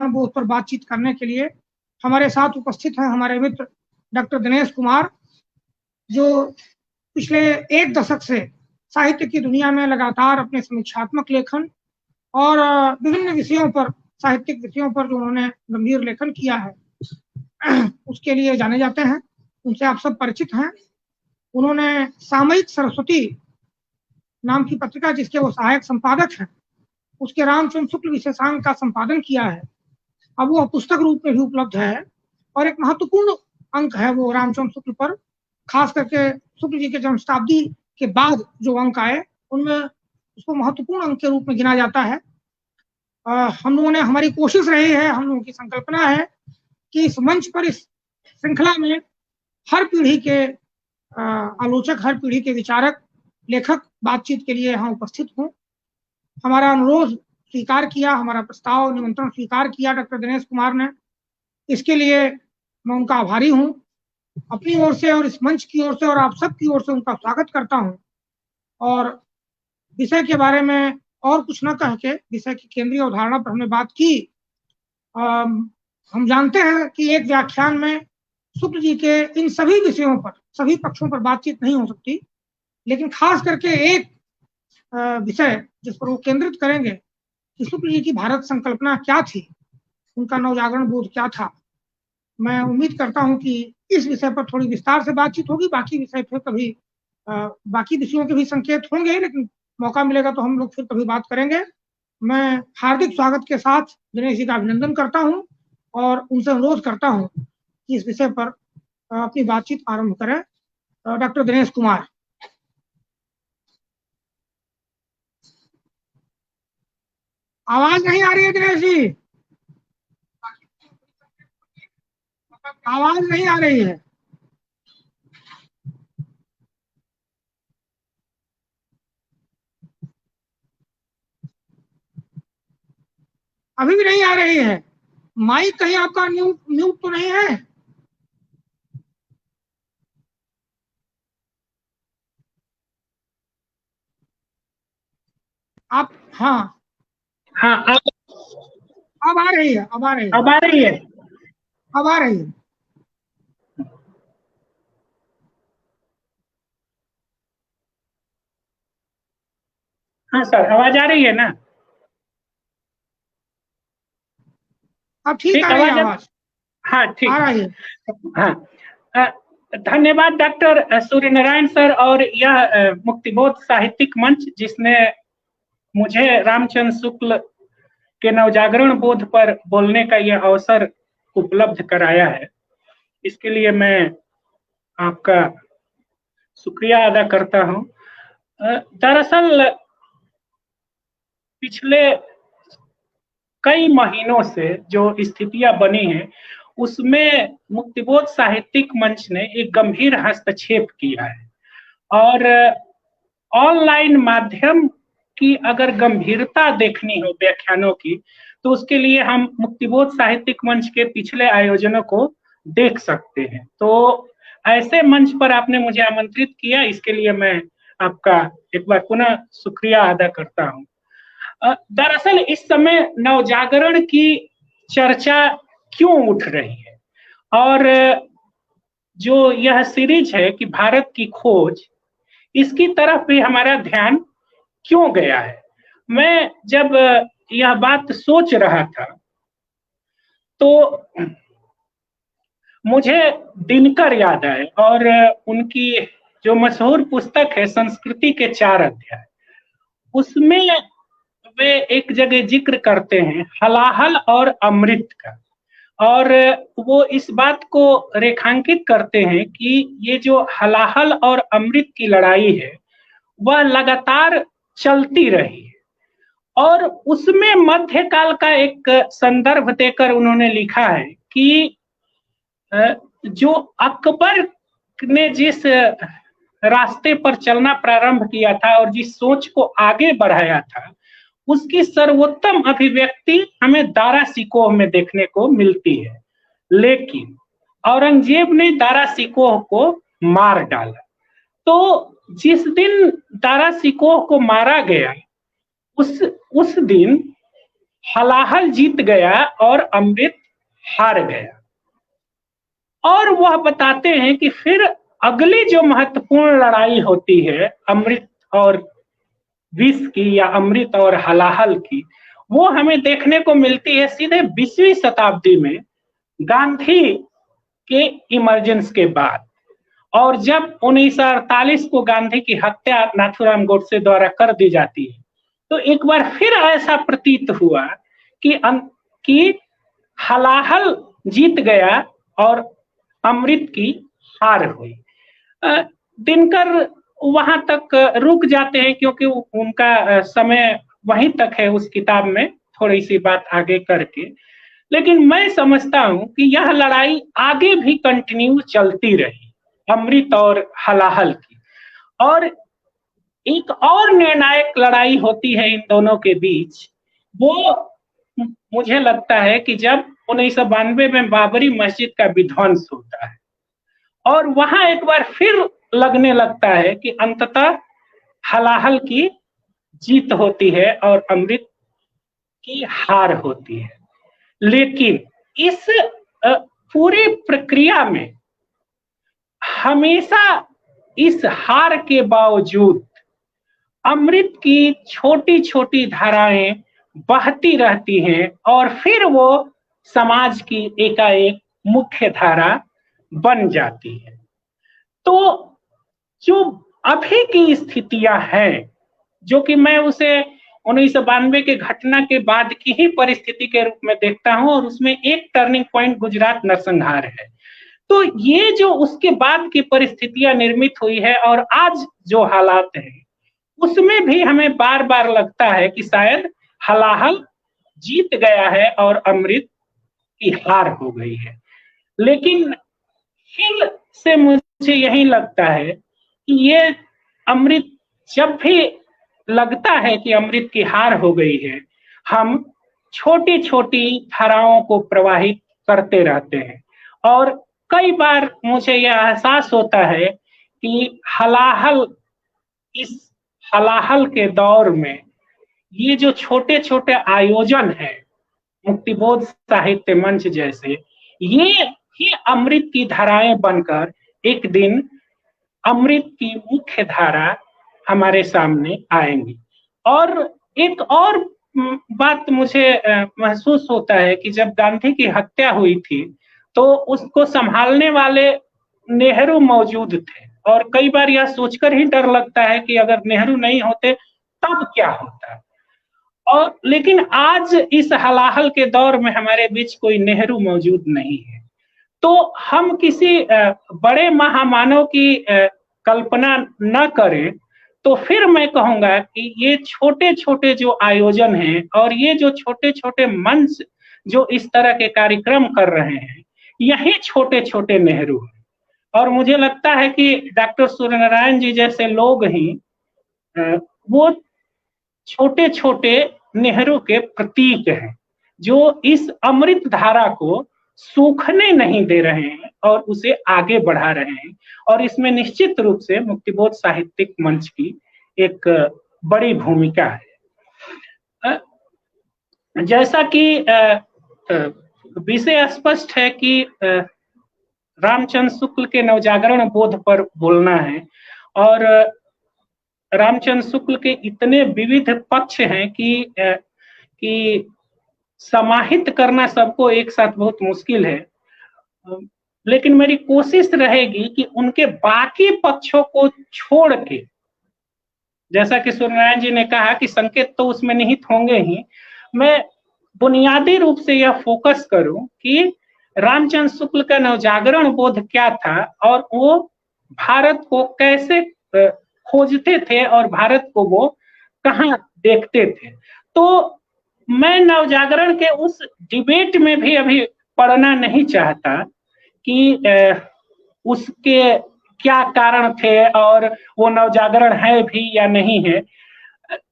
नवजागरण बोध पर बातचीत करने के लिए हमारे साथ उपस्थित हैं हमारे मित्र डॉक्टर दिनेश कुमार, जो पिछले एक दशक से साहित्य की दुनिया में लगातार अपने समीक्षात्मक लेखन और विभिन्न विषयों पर, साहित्यिक विषयों पर जो उन्होंने गंभीर लेखन किया है उसके लिए जाने जाते हैं। उनसे आप सब परिचित हैं। उन्होंने सामयिक सरस्वती नाम की पत्रिका, जिसके वो सहायक संपादक हैं, उसके रामचंद्र शुक्ल विशेषांक का संपादन किया है। अब वो पुस्तक रूप में भी उपलब्ध है और एक महत्वपूर्ण अंक है वो रामचंद्र शुक्ल पर, खास करके शुक्ल जी के जन्म शताब्दी के बाद जो अंक आए उनमें उसको महत्वपूर्ण अंक के रूप में गिना जाता है। हम लोगों ने, हमारी कोशिश रही है, हम लोगों की संकल्पना है कि इस मंच पर, इस श्रृंखला में हर पीढ़ी के आलोचक, हर पीढ़ी के विचारक, लेखक बातचीत के लिए यहाँ उपस्थित हों। हमारा अनुरोध स्वीकार किया, हमारा प्रस्ताव, निमंत्रण स्वीकार किया डॉक्टर दिनेश कुमार ने। इसके लिए मैं उनका आभारी हूँ। अपनी ओर से और इस मंच की ओर से और आप सब की ओर से उनका स्वागत करता हूँ। और विषय के बारे में और कुछ न कह के, विषय की केंद्रीय अवधारणा पर हमने बात की। हम जानते हैं कि एक व्याख्यान में शुक्ल जी के इन सभी विषयों पर, सभी पक्षों पर बातचीत नहीं हो सकती, लेकिन खास करके एक विषय जिस पर वो केंद्रित करेंगे कि शुक्ल जी की भारत संकल्पना क्या थी, उनका नवजागरण बोध क्या था। मैं उम्मीद करता हूं कि इस विषय पर थोड़ी विस्तार से बातचीत होगी। बाकी विषय फिर कभी बाकी विषयों के भी संकेत होंगे, लेकिन मौका मिलेगा तो हम लोग फिर कभी बात करेंगे। मैं हार्दिक स्वागत के साथ दिनेश जी का अभिनंदन करता हूं और उनसे अनुरोध करता हूं कि इस विषय पर अपनी बातचीत आरंभ करें। डॉक्टर दिनेश कुमार। आवाज नहीं आ रही है दिनेश जी, आवाज नहीं आ रही है। अभी भी नहीं आ रही है। माइक कहीं आपका म्यूट तो नहीं है? आप, हाँ हाँ, अब आ रही है, अब आ रही है, अब आ रही है, अब आ रही है। हाँ सर, आवाज आ रही है ना? अब ठीक आ रही है आवाज। हाँ ठीक, आ रही है। हाँ। धन्यवाद डॉक्टर सूर्य नारायण सर और यह मुक्तिबोध साहित्यिक मंच जिसने मुझे रामचंद्र शुक्ल के नवजागरण बोध पर बोलने का यह अवसर उपलब्ध कराया है। इसके लिए मैं आपका शुक्रिया अदा करता हूँ। दरअसल पिछले कई महीनों से जो स्थितियां बनी हैं उसमें मुक्तिबोध साहित्यिक मंच ने एक गंभीर हस्तक्षेप किया है और ऑनलाइन माध्यम की अगर गंभीरता देखनी हो व्याख्यानों की तो उसके लिए हम मुक्तिबोध साहित्यिक मंच के पिछले आयोजनों को देख सकते हैं। तो ऐसे मंच पर आपने मुझे आमंत्रित किया, इसके लिए मैं आपका एक बार पुनः शुक्रिया अदा करता हूं। दरअसल इस समय नवजागरण की चर्चा क्यों उठ रही है और जो यह सीरीज है कि भारत की खोज, इसकी तरफ भी हमारा ध्यान क्यों गया है। मैं जब यह बात सोच रहा था तो मुझे दिनकर याद आए और उनकी जो मशहूर पुस्तक है संस्कृति के 4 अध्याय, उसमें वे एक जगह जिक्र करते हैं हलाहल और अमृत का, और वो इस बात को रेखांकित करते हैं कि ये जो हलाहल और अमृत की लड़ाई है वह लगातार चलती रही है। और उसमें मध्यकाल का एक संदर्भ देकर उन्होंने लिखा है कि जो अकबर ने जिस रास्ते पर चलना प्रारंभ किया था और जिस सोच को आगे बढ़ाया था उसकी सर्वोत्तम अभिव्यक्ति हमें दारा सिकोह में देखने को मिलती है। लेकिन औरंगजेब ने दारा सिकोह को मार डाला। तो जिस दिन दारा सिकोह को मारा गया उस दिन हलाहल जीत गया और अमृत हार गया। और वह बताते हैं कि फिर अगली जो महत्वपूर्ण लड़ाई होती है अमृत और विष की या अमृत और हलाहल की, वो हमें देखने को मिलती है सीधे 20वीं शताब्दी में गांधी के इमरजेंस के बाद। और जब 1948 को गांधी की हत्या नाथूराम गोडसे द्वारा कर दी जाती है, तो एक बार फिर ऐसा प्रतीत हुआ कि हलाहल जीत गया और अमृत की हार हुई। दिनकर वहां तक रुक जाते हैं क्योंकि उनका समय वहीं तक है उस किताब में, थोड़ी सी बात आगे करके। लेकिन मैं समझता हूं कि यह लड़ाई आगे भी कंटिन्यू चलती रही, अमृत और हलाहल की। और एक और निर्णायक लड़ाई होती है इन दोनों के बीच, वो मुझे लगता है कि जब 1992 में बाबरी मस्जिद का विध्वंस होता है और वहां एक बार फिर लगने लगता है कि अंततः हलाहल की जीत होती है और अमृत की हार होती है। लेकिन इस पूरी प्रक्रिया में हमेशा इस हार के बावजूद अमृत की छोटी छोटी धाराएं बहती रहती हैं और फिर वो समाज की एकाएक मुख्य धारा बन जाती है। तो जो अभी की स्थितियां हैं, जो कि मैं उसे 1992 के घटना के बाद की ही परिस्थिति के रूप में देखता हूं, और उसमें एक टर्निंग पॉइंट गुजरात नरसंहार है। तो ये जो उसके बाद की परिस्थितियां निर्मित हुई है और आज जो हालात हैं, उसमें भी हमें बार बार लगता है कि शायद हलाहल जीत गया है और अमृत की हार हो गई है। लेकिन फिर से मुझे यही लगता है कि ये अमृत, जब भी लगता है कि अमृत की हार हो गई है, हम छोटी छोटी धाराओं को प्रवाहित करते रहते हैं। और कई बार मुझे यह एहसास होता है कि इस हलाहल के दौर में ये जो छोटे छोटे आयोजन हैं, मुक्तिबोध साहित्य मंच जैसे, ये ही अमृत की धाराएं बनकर एक दिन अमृत की मुख्य धारा हमारे सामने आएंगी। और एक और बात मुझे महसूस होता है कि जब गांधी की हत्या हुई थी तो उसको संभालने वाले नेहरू मौजूद थे, और कई बार यह सोचकर ही डर लगता है कि अगर नेहरू नहीं होते तब क्या होता। और लेकिन आज इस हलाहल के दौर में हमारे बीच कोई नेहरू मौजूद नहीं है। तो हम किसी बड़े महामानव की कल्पना न करें तो फिर मैं कहूंगा कि ये छोटे छोटे जो आयोजन हैं और ये जो छोटे छोटे मंच जो इस तरह के कार्यक्रम कर रहे हैं, यही छोटे छोटे नेहरू हैं। और मुझे लगता है कि डॉक्टर सूर्यनारायण जी जैसे लोग ही वो छोटे छोटे नेहरू के प्रतीक हैं, जो इस अमृत धारा को सूखने नहीं दे रहे हैं और उसे आगे बढ़ा रहे हैं। और इसमें निश्चित रूप से मुक्तिबोध साहित्यिक मंच की एक बड़ी भूमिका है। जैसा कि विषय स्पष्ट है कि रामचंद्र शुक्ल के नवजागरण बोध पर बोलना है, और रामचंद्र शुक्ल के इतने विविध पक्ष हैं कि समाहित करना सबको एक साथ बहुत मुश्किल है। लेकिन मेरी कोशिश रहेगी कि उनके बाकी पक्षों को छोड़ के, जैसा कि सूर्यनारायण जी ने कहा कि संकेत तो उसमें निहित होंगे ही, मैं बुनियादी रूप से यह फोकस करूं कि रामचंद्र शुक्ल का नवजागरण बोध क्या था और वो भारत को कैसे खोजते थे और भारत को वो कहाँ देखते थे। तो मैं नवजागरण के उस डिबेट में भी अभी पढ़ना नहीं चाहता कि उसके क्या कारण थे और वो नवजागरण है भी या नहीं है।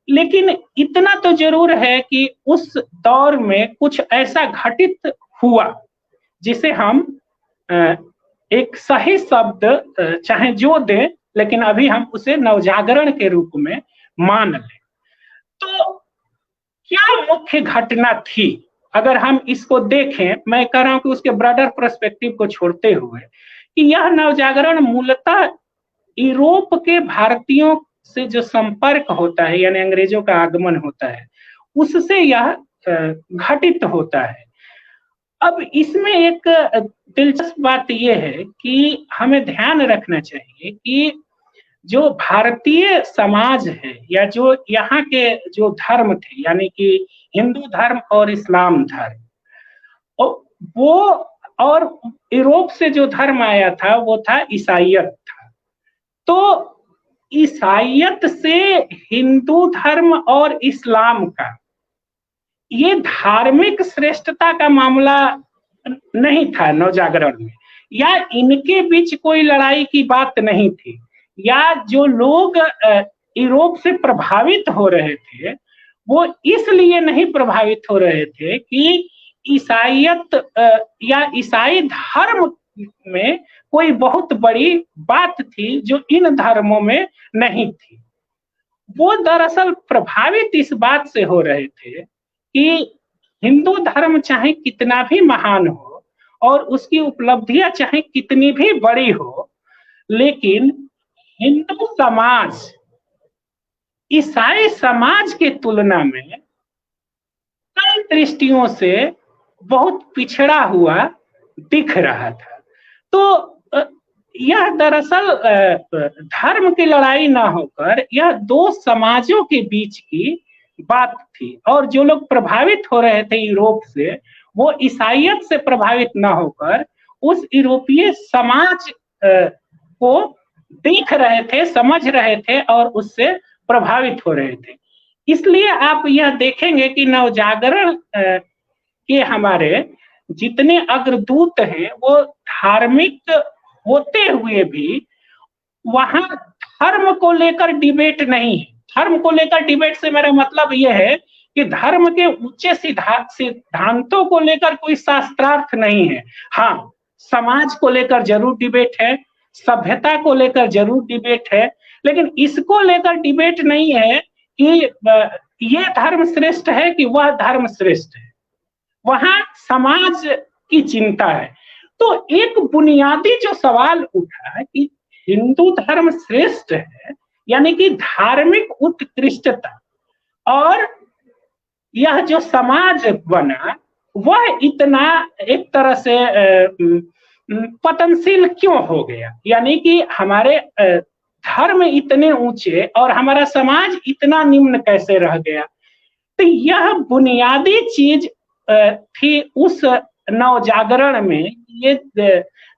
लेकिन इतना तो जरूर है कि उस दौर में कुछ ऐसा घटित हुआ जिसे हम एक सही शब्द चाहे जो दें, लेकिन अभी हम उसे नवजागरण के रूप में मान लें। तो क्या मुख्य घटना थी, अगर हम इसको देखें, मैं कह रहा हूं कि उसके ब्रॉडर पर्सपेक्टिव को छोड़ते हुए, कि यह नवजागरण मूलतः यूरोप के भारतीयों से जो संपर्क होता है, यानी अंग्रेजों का आगमन होता है, उससे यह घटित होता है। अब इसमें एक दिलचस्प बात यह है कि हमें ध्यान रखना चाहिए कि जो भारतीय समाज है, या जो यहाँ के जो धर्म थे, यानी कि हिंदू धर्म और इस्लाम धर्म, वो और यूरोप से जो धर्म आया था वो था ईसाइयत था। तो ईसाइयत से हिंदू धर्म और इस्लाम का ये धार्मिक श्रेष्ठता का मामला नहीं था नवजागरण में, या इनके बीच कोई लड़ाई की बात नहीं थी, या जो लोग यूरोप से प्रभावित हो रहे थे वो इसलिए नहीं प्रभावित हो रहे थे कि ईसाइयत या ईसाई धर्म में कोई बहुत बड़ी बात थी जो इन धर्मों में नहीं थी। वो दरअसल प्रभावित इस बात से हो रहे थे कि हिंदू धर्म चाहे कितना भी महान हो और उसकी उपलब्धियां चाहे कितनी भी बड़ी हो, लेकिन हिंदू समाज ईसाई समाज के तुलना में कई दृष्टियों से बहुत पिछड़ा हुआ दिख रहा था। तो यह दरअसल धर्म की लड़ाई ना होकर यह दो समाजों के बीच की बात थी, और जो लोग प्रभावित हो रहे थे यूरोप से, वो ईसाइयत से प्रभावित ना होकर उस यूरोपीय समाज को देख रहे थे, समझ रहे थे और उससे प्रभावित हो रहे थे। इसलिए आप यह देखेंगे कि नवजागरण के हमारे जितने अग्रदूत हैं वो धार्मिक होते हुए भी वहां धर्म को लेकर डिबेट नहीं है। धर्म को लेकर डिबेट से मेरा मतलब यह है कि धर्म के ऊंचे सिद्धांतों को लेकर कोई शास्त्रार्थ नहीं है। हाँ, समाज को लेकर जरूर डिबेट है, सभ्यता को लेकर जरूर डिबेट है, लेकिन इसको लेकर डिबेट नहीं है कि ये धर्म श्रेष्ठ है कि वह धर्म श्रेष्ठ है। वहां समाज की चिंता है। तो एक बुनियादी जो सवाल उठा है कि हिंदू धर्म श्रेष्ठ है, यानी कि धार्मिक उत्कृष्टता, और यह जो समाज बना वह इतना एक तरह से पतनशील क्यों हो गया, यानी कि हमारे धर्म इतने ऊंचे और हमारा समाज इतना निम्न कैसे रह गया। तो यह बुनियादी चीज थी उस नवजागरण में। ये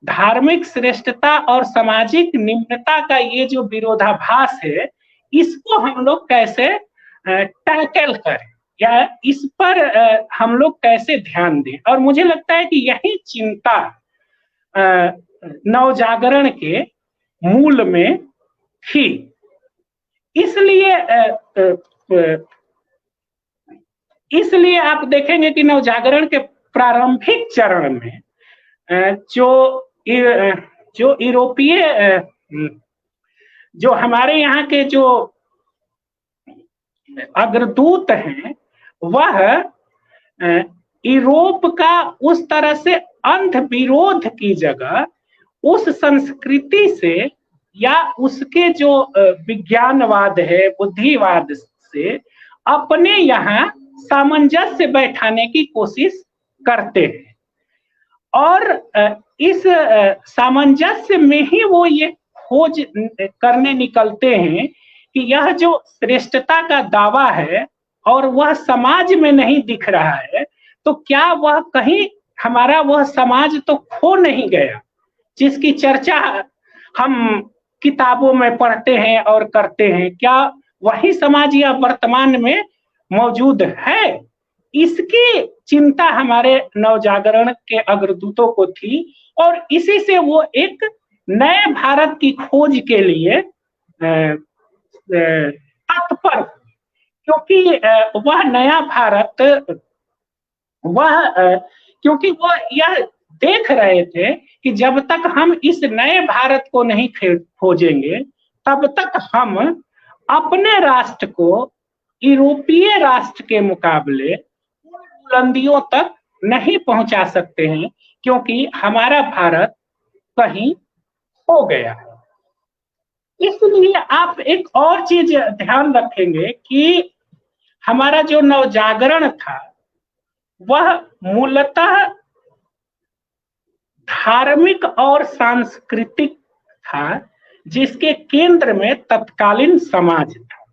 धार्मिक श्रेष्ठता और सामाजिक निम्नता का ये जो विरोधाभास है, इसको हम लोग कैसे टैकल करें, या इस पर हम लोग कैसे ध्यान दें। और मुझे लगता है कि यही चिंता नवजागरण के मूल में थी। इसलिए आप देखेंगे कि नवजागरण के प्रारंभिक चरण में जो यूरोपीय जो हमारे यहाँ के जो अग्रदूत हैं, वह यूरोप का उस तरह से अंध विरोध की जगह उस संस्कृति से या उसके जो विज्ञानवाद है, बुद्धिवाद से अपने यहाँ सामंजस्य बैठाने की कोशिश करते हैं। और इस सामंजस्य में ही वो ये खोज करने निकलते हैं कि यह जो श्रेष्ठता का दावा है और वह समाज में नहीं दिख रहा है, तो क्या वह कहीं हमारा वह समाज तो खो नहीं गया जिसकी चर्चा हम किताबों में पढ़ते हैं और करते हैं। क्या वही समाज यह वर्तमान में मौजूद है? इसकी चिंता हमारे नवजागरण के अग्रदूतों को थी, और इसी से वो एक नए भारत की खोज के लिए तत्पर, क्योंकि वह नया भारत क्योंकि वह यह देख रहे थे कि जब तक हम इस नए भारत को नहीं खोजेंगे, तब तक हम अपने राष्ट्र को यूरोपीय राष्ट्र के मुकाबले उन बुलंदियों तक नहीं पहुंचा सकते हैं, क्योंकि हमारा भारत कहीं हो गया है। इसलिए आप एक और चीज ध्यान रखेंगे कि हमारा जो नवजागरण था वह मूलतः धार्मिक और सांस्कृतिक था, जिसके केंद्र में तत्कालीन समाज था।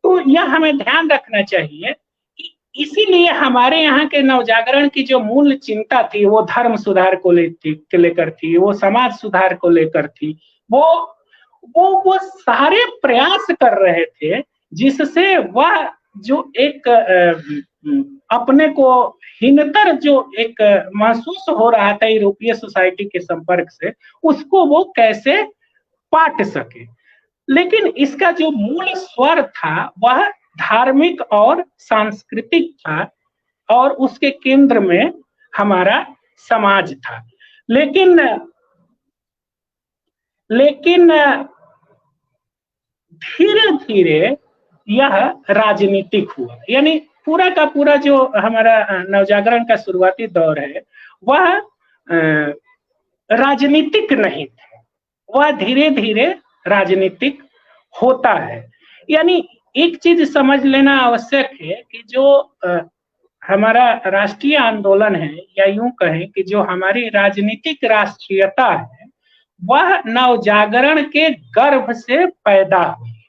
तो यह हमें ध्यान रखना चाहिए कि इसीलिए हमारे यहाँ के नवजागरण की जो मूल चिंता थी वो धर्म सुधार को लेकर थी, वो समाज सुधार को लेकर थी। वो सारे प्रयास कर रहे थे जिससे वह जो एक अपने को हीनतर जो एक महसूस हो रहा था यूरोपीय सोसाइटी के संपर्क से, उसको वो कैसे पाट सके। लेकिन इसका जो मूल स्वर था वह धार्मिक और सांस्कृतिक था, और उसके केंद्र में हमारा समाज था। लेकिन धीरे धीरे यह राजनीतिक हुआ, यानी पूरा का पूरा जो हमारा नवजागरण का शुरुआती दौर है वह राजनीतिक नहीं था, वह धीरे धीरे राजनीतिक होता है। यानी एक चीज समझ लेना आवश्यक है कि जो हमारा राष्ट्रीय आंदोलन है, या यूं कहें कि जो हमारी राजनीतिक राष्ट्रीयता है, वह नवजागरण के गर्भ से पैदा हुई है।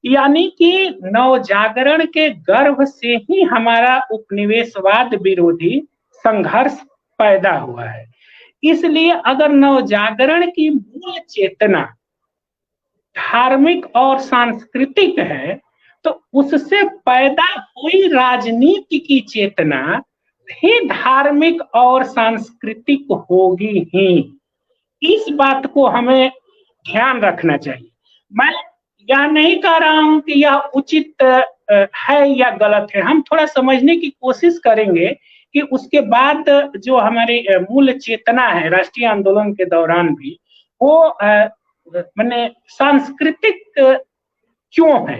यानी कि नवजागरण के गर्भ से ही हमारा उपनिवेशवाद विरोधी संघर्ष पैदा हुआ है। इसलिए अगर नवजागरण की मूल चेतना धार्मिक और सांस्कृतिक है, तो उससे पैदा हुई राजनीति की चेतना भी धार्मिक और सांस्कृतिक होगी ही। इस बात को हमें ध्यान रखना चाहिए। मैं यह नहीं कह रहा हूं कि यह उचित है या गलत है, हम थोड़ा समझने की कोशिश करेंगे कि उसके बाद जो हमारी मूल चेतना है राष्ट्रीय आंदोलन के दौरान भी, वो माने सांस्कृतिक क्यों है,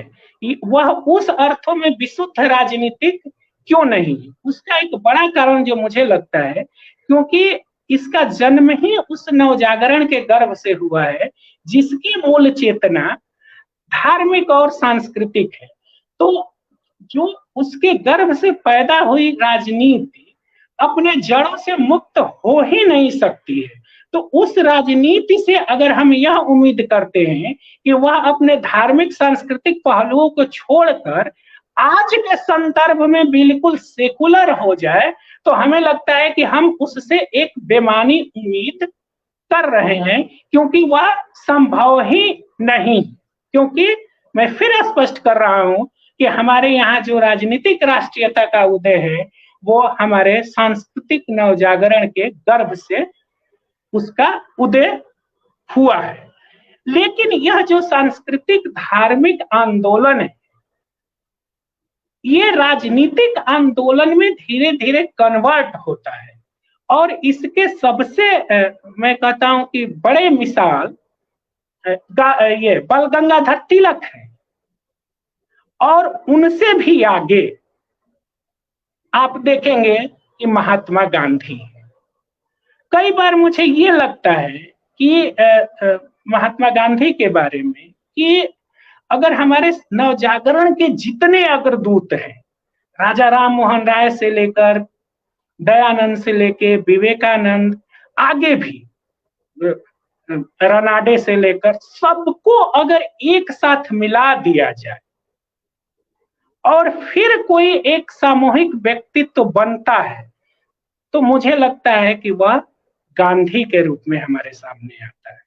वह उस अर्थों में विशुद्ध राजनीतिक क्यों नहीं। उसका एक बड़ा कारण जो मुझे लगता है, क्योंकि इसका जन्म ही उस नवजागरण के गर्भ से हुआ है जिसकी मूल चेतना धार्मिक और सांस्कृतिक है। तो जो उसके गर्भ से पैदा हुई राजनीति अपने जड़ों से मुक्त हो ही नहीं सकती है। तो उस राजनीति से अगर हम यह उम्मीद करते हैं कि वह अपने धार्मिक सांस्कृतिक पहलुओं को छोड़कर आज के संदर्भ में बिल्कुल सेकुलर हो जाए, तो हमें लगता है कि हम उससे एक बेमानी उम्मीद कर रहे हैं, क्योंकि वह संभव ही नहीं। क्योंकि मैं फिर स्पष्ट कर रहा हूं कि हमारे यहाँ जो राजनीतिक राष्ट्रीयता का उदय है वो हमारे सांस्कृतिक नवजागरण के गर्भ से उसका उदय हुआ है। लेकिन यह जो सांस्कृतिक धार्मिक आंदोलन है, ये राजनीतिक आंदोलन में धीरे धीरे कन्वर्ट होता है। और इसके सबसे मैं कहता हूं कि बड़े मिसाल ये बाल गंगाधर तिलक है, और उनसे भी आगे आप देखेंगे कि महात्मा गांधी है। कई बार मुझे ये लगता है कि महात्मा गांधी के बारे में कि अगर हमारे नवजागरण के जितने अग्रदूत हैं, राजा राम मोहन राय से लेकर दयानंद से लेकर विवेकानंद, आगे भी रनाडे से लेकर, सबको अगर एक साथ मिला दिया जाए और फिर कोई एक सामूहिक व्यक्तित्व बनता है, तो मुझे लगता है कि वह गांधी के रूप में हमारे सामने आता है।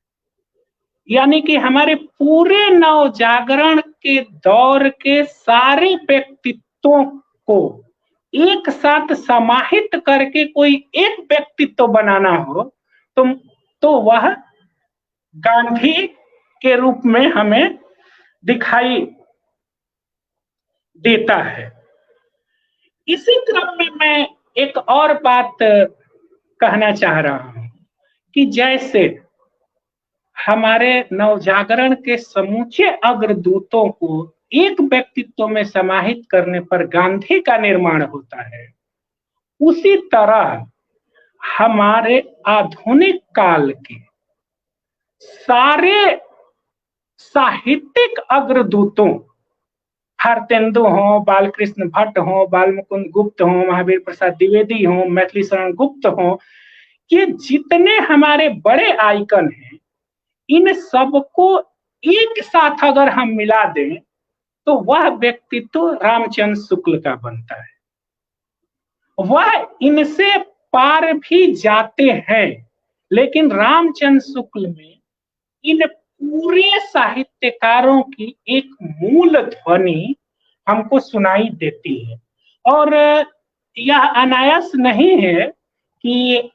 यानी कि हमारे पूरे नवजागरण के दौर के सारे व्यक्तित्वों को एक साथ समाहित करके कोई एक व्यक्तित्व बनाना हो, तो वह गांधी के रूप में हमें दिखाई देता है। इसी क्रम में मैं एक और बात कहना चाह रहा हूं कि जैसे हमारे नवजागरण के समूचे अग्रदूतों को एक व्यक्तित्व में समाहित करने पर गांधी का निर्माण होता है, उसी तरह हमारे आधुनिक काल के सारे साहित्यिक अग्रदूतों, भारतेंदु हो, बालकृष्ण भट्ट हो, बाल मुकुंद गुप्त हो, महावीर प्रसाद द्विवेदी हो, मैथिली शरण गुप्त हो, ये जितने हमारे बड़े आइकन हैं, इन सबको एक साथ अगर हम मिला दें तो वह व्यक्तित्व रामचंद्र शुक्ल का बनता है। वह इनसे पार भी जाते हैं, लेकिन रामचंद्र शुक्ल में इन पूरे साहित्यकारों की एक मूल ध्वनि हमको सुनाई देती है। और यह अनायास नहीं है कि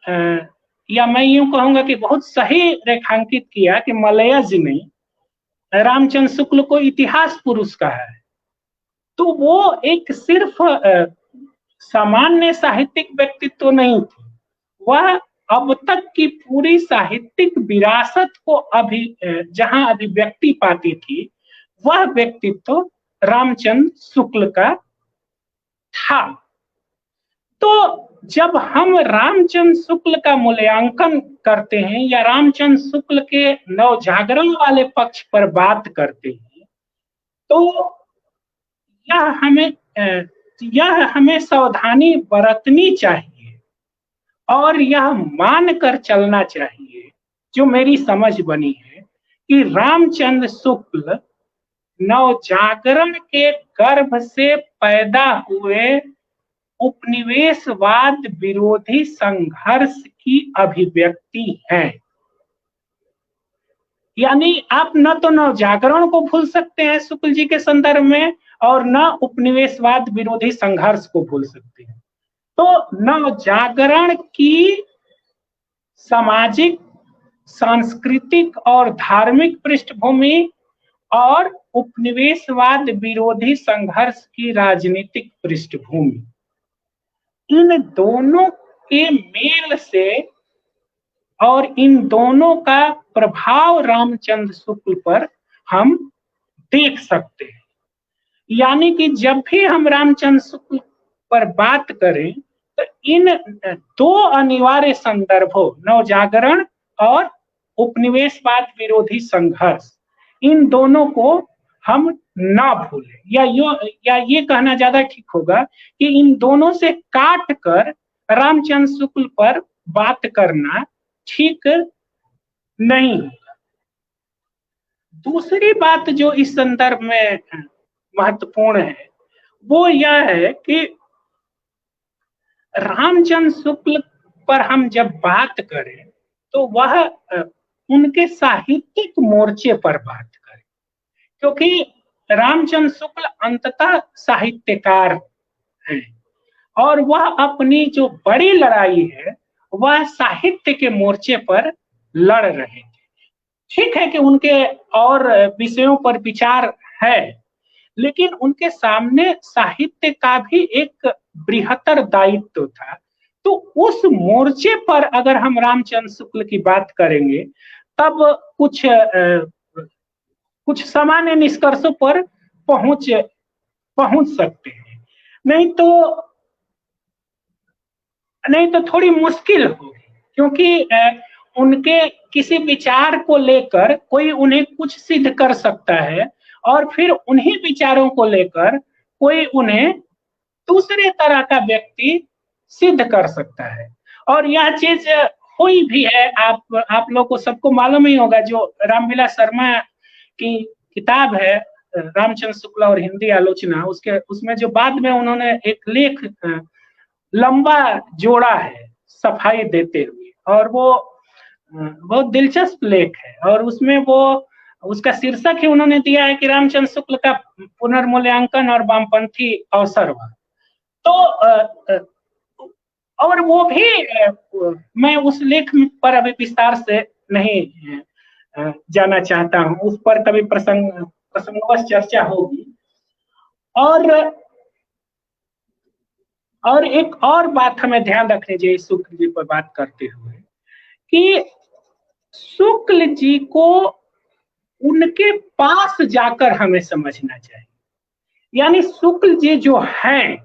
या मैं यूं कहूंगा कि बहुत सही रेखांकित किया कि मलयज ने रामचंद्र शुक्ल को इतिहास पुरुष कहा है। तो वो एक सिर्फ सामान्य साहित्यिक व्यक्तित्व नहीं थे, वह अब तक की पूरी साहित्यिक विरासत को जहां अभिव्यक्ति पाती थी, वह व्यक्तित्व रामचंद्र शुक्ल का था। तो जब हम रामचंद्र शुक्ल का मूल्यांकन करते हैं या रामचंद्र शुक्ल के नवजागरण वाले पक्ष पर बात करते हैं, तो यह हमें सावधानी बरतनी चाहिए और यह मानकर चलना चाहिए, जो मेरी समझ बनी है, कि रामचंद्र शुक्ल नवजागरण के गर्भ से पैदा हुए उपनिवेशवाद विरोधी संघर्ष की अभिव्यक्ति है। यानी आप न तो नवजागरण को भूल सकते हैं शुक्ल जी के संदर्भ में, और न उपनिवेशवाद विरोधी संघर्ष को भूल सकते हैं। तो नवजागरण की सामाजिक, सांस्कृतिक और धार्मिक पृष्ठभूमि और उपनिवेशवाद विरोधी संघर्ष की राजनीतिक पृष्ठभूमि, इन दोनों के मेल से और इन दोनों का प्रभाव रामचंद्र शुक्ल पर हम देख सकते हैं। यानी कि जब भी हम रामचंद्र शुक्ल पर बात करें तो इन दो अनिवार्य संदर्भों, नवजागरण और उपनिवेशवाद विरोधी संघर्ष, इन दोनों को हम ना भूलें, या ये कहना ज्यादा ठीक होगा कि इन दोनों से काट कर रामचंद्र शुक्ल पर बात करना ठीक नहीं होगा। दूसरी बात जो इस संदर्भ में महत्वपूर्ण है वो यह है कि रामचंद्र शुक्ल पर हम जब बात करें तो वह उनके साहित्यिक मोर्चे पर बात करें, क्योंकि रामचंद्र शुक्ल अंततः साहित्यकार हैं और वह अपनी जो बड़ी लड़ाई है वह साहित्य के मोर्चे पर लड़ रहे थे। ठीक है कि उनके और विषयों पर विचार है, लेकिन उनके सामने साहित्य का भी एक बृहत्तर दायित्व था। तो उस मोर्चे पर अगर हम रामचंद्र शुक्ल की बात करेंगे तब कुछ सामान्य निष्कर्षों पर पहुंच सकते हैं, नहीं तो थोड़ी मुश्किल होगी, क्योंकि उनके किसी विचार को लेकर कोई उन्हें कुछ सिद्ध कर सकता है और फिर उन्हीं विचारों को लेकर कोई उन्हें दूसरे तरह का व्यक्ति सिद्ध कर सकता है। और यह चीज हुई भी है, आप लोग को सबको मालूम ही होगा, जो रामविलास शर्मा की किताब है रामचंद्र शुक्ल और हिंदी आलोचना, उसमें जो बाद में उन्होंने एक लेख लंबा जोड़ा है सफाई देते हुए, और वो बहुत दिलचस्प लेख है, और उसमें वो उसका शीर्षक ही उन्होंने दिया है कि रामचंद्र शुक्ल का पुनर्मूल्यांकन और वामपंथी अवसरवाद। तो और वो भी मैं उस लेख पर अभी विस्तार से नहीं जाना चाहता हूं, उस पर कभी प्रसंगवश चर्चा होगी। और एक और बात हमें ध्यान रखनी चाहिए शुक्ल जी पर बात करते हुए, कि शुक्ल जी को उनके पास जाकर हमें समझना चाहिए। यानी शुक्ल जी जो हैं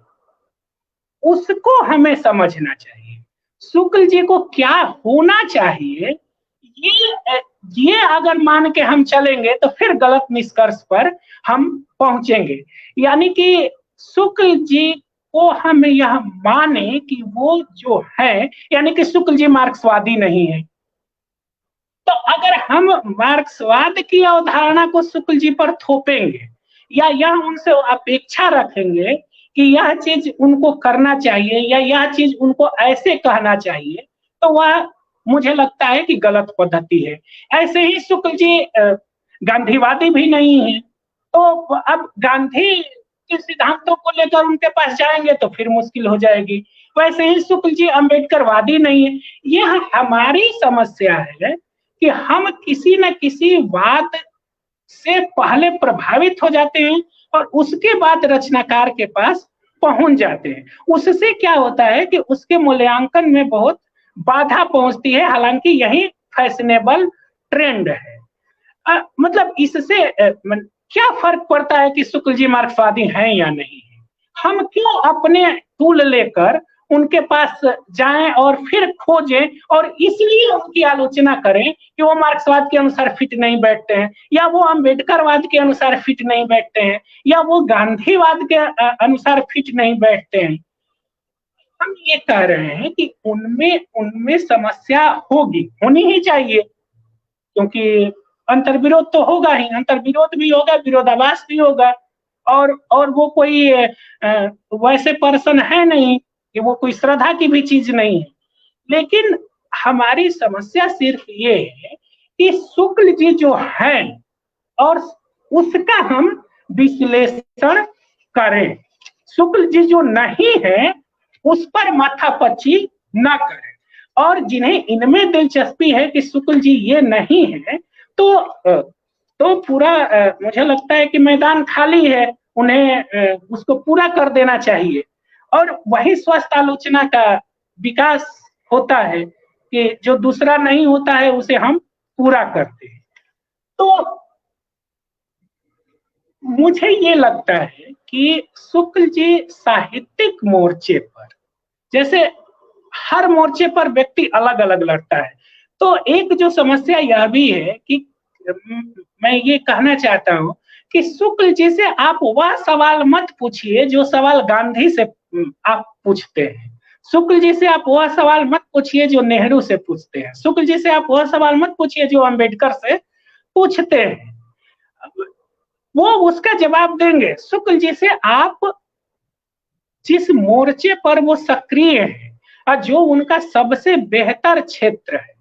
उसको हमें समझना चाहिए। शुक्ल जी को क्या होना चाहिए, ये अगर मान के हम चलेंगे तो फिर गलत निष्कर्ष पर हम पहुंचेंगे। यानी कि शुक्ल जी को हम यह माने कि वो जो है, यानी कि शुक्ल जी मार्क्सवादी नहीं है। तो अगर हम मार्क्सवाद की अवधारणा को शुक्ल जी पर थोपेंगे या यह उनसे अपेक्षा रखेंगे कि यह चीज उनको करना चाहिए या यह चीज उनको ऐसे कहना चाहिए, तो वह मुझे लगता है कि गलत पद्धति है। ऐसे ही शुक्ल जी गांधीवादी भी नहीं है, तो अब गांधी के सिद्धांतों को लेकर उनके पास जाएंगे तो फिर मुश्किल हो जाएगी। वैसे ही शुक्ल जी अम्बेडकरवादी नहीं है। यह हमारी समस्या है कि हम किसी न किसी वाद से पहले प्रभावित हो जाते हैं और उसके बाद रचनाकार के पास पहुंच जाते हैं। उससे क्या होता है कि उसके मूल्यांकन में बहुत बाधा पहुंचती है, हालांकि यही फैशनेबल ट्रेंड है। मतलब इससे क्या फर्क पड़ता है कि शुक्ल जी मार्क्सवादी हैं या नहीं है? हम क्यों अपने टूल लेकर उनके पास जाएं और फिर खोजें और इसलिए उनकी आलोचना करें कि वो मार्क्सवाद के अनुसार फिट नहीं बैठते हैं, या वो अम्बेडकरवाद के अनुसार फिट नहीं बैठते हैं, या वो गांधीवाद के अनुसार फिट नहीं बैठते हैं। हम ये कह रहे हैं कि उनमें उनमें समस्या होगी, होनी ही चाहिए, क्योंकि अंतर्विरोध तो होगा ही, अंतर्विरोध भी होगा, विरोधाभास भी होगा। और वो कोई वैसे पर्सन है नहीं कि वो कोई श्रद्धा की भी चीज नहीं है। लेकिन हमारी समस्या सिर्फ ये है कि शुक्ल जी जो है और उसका हम विश्लेषण करें, शुक्ल जी जो नहीं है उस पर माथापच्ची न करें। और जिन्हें इनमें दिलचस्पी है कि शुक्ल जी ये नहीं है, तो पूरा मुझे लगता है कि मैदान खाली है, उन्हें उसको पूरा कर देना चाहिए। और वही स्वस्थ आलोचना का विकास होता है कि जो दूसरा नहीं होता है उसे हम पूरा करते हैं। तो मुझे ये लगता है कि शुक्ल जी साहित्यिक मोर्चे पर, जैसे हर मोर्चे पर व्यक्ति अलग अलग लड़ता है, तो एक जो समस्या यह भी है कि मैं ये कहना चाहता हूं कि शुक्ल जी से आप वह सवाल मत पूछिए जो सवाल गांधी से आप पूछते हैं। शुक्ल जी से आप वह सवाल मत पूछिए जो नेहरू से पूछते हैं। शुक्ल जी से आप वह सवाल मत पूछिए जो अम्बेडकर से पूछते हैं, वो उसका जवाब देंगे। शुक्ल जी से आप जिस मोर्चे पर वो सक्रिय है और जो उनका सबसे बेहतर क्षेत्र है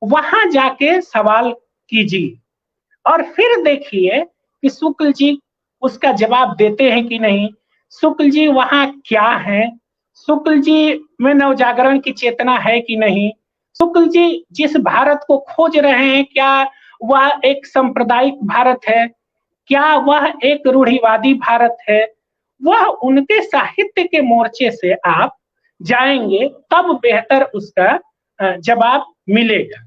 वहां जाके सवाल कीजिए और फिर देखिए कि शुक्ल जी उसका जवाब देते हैं कि नहीं, शुक्ल जी वहां क्या है, शुक्ल जी में नवजागरण की चेतना है कि नहीं, शुक्ल जी जिस भारत को खोज रहे हैं क्या वह एक सांप्रदायिक भारत है, क्या वह एक रूढ़िवादी भारत है। वह उनके साहित्य के मोर्चे से आप जाएंगे तब बेहतर उसका जवाब मिलेगा।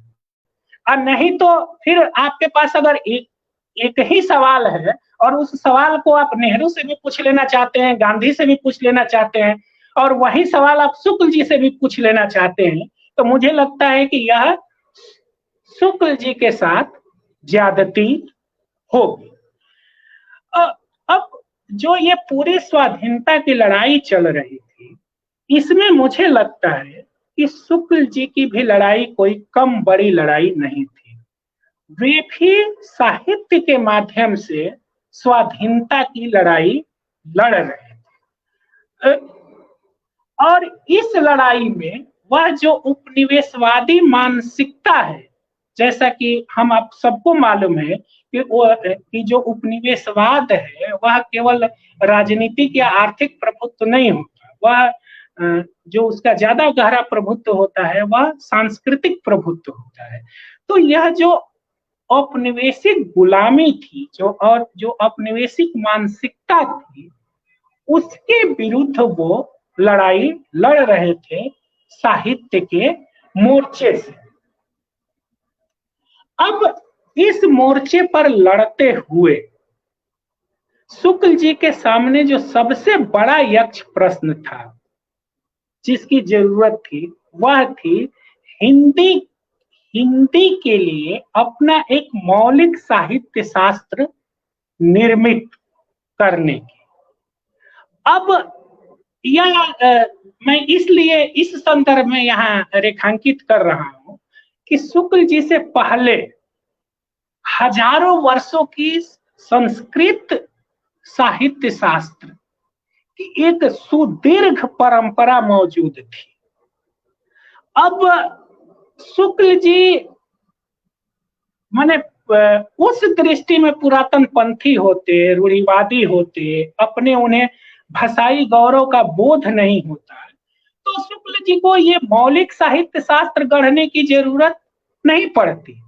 और नहीं तो फिर आपके पास अगर एक ही सवाल है और उस सवाल को आप नेहरू से भी पूछ लेना चाहते हैं, गांधी से भी पूछ लेना चाहते हैं और वही सवाल आप शुक्ल जी से भी पूछ लेना चाहते हैं, तो मुझे लगता है कि यह शुक्ल जी के साथ ज्यादती होगी। अब जो ये पूरी स्वाधीनता की लड़ाई चल रही थी, इसमें मुझे लगता है कि शुक्ल जी की भी लड़ाई कोई कम बड़ी लड़ाई नहीं थी। वे भी साहित्य के माध्यम से स्वाधीनता की लड़ाई लड़ रहे थे। और इस लड़ाई में वह जो उपनिवेशवादी मानसिकता है, जैसा कि हम आप सबको मालूम है कि जो उपनिवेशवाद है वह केवल राजनीतिक या आर्थिक प्रभुत्व नहीं होता, वह जो उसका ज्यादा गहरा प्रभुत्व होता है वह सांस्कृतिक प्रभुत्व होता है। तो यह जो औपनिवेशिक गुलामी थी, जो औपनिवेशिक मानसिकता थी, उसके विरुद्ध वो लड़ाई लड़ रहे थे साहित्य के मोर्चे से। अब इस मोर्चे पर लड़ते हुए शुक्ल जी के सामने जो सबसे बड़ा यक्ष प्रश्न था, जिसकी जरूरत थी, वह थी हिंदी हिंदी के लिए अपना एक मौलिक साहित्य शास्त्र निर्मित करने की। अब यह मैं इसलिए इस संदर्भ में यहाँ रेखांकित कर रहा हूं कि शुक्ल जी से पहले हजारों वर्षों की संस्कृत साहित्य शास्त्र की एक सुदीर्घ परंपरा मौजूद थी। अब शुक्ल जी माने उस दृष्टि में पुरातन पंथी होते, रूढ़िवादी होते, अपने उन्हें भाषाई गौरव का बोध नहीं होता, तो शुक्ल जी को ये मौलिक साहित्य शास्त्र गढ़ने की जरूरत नहीं पड़ती।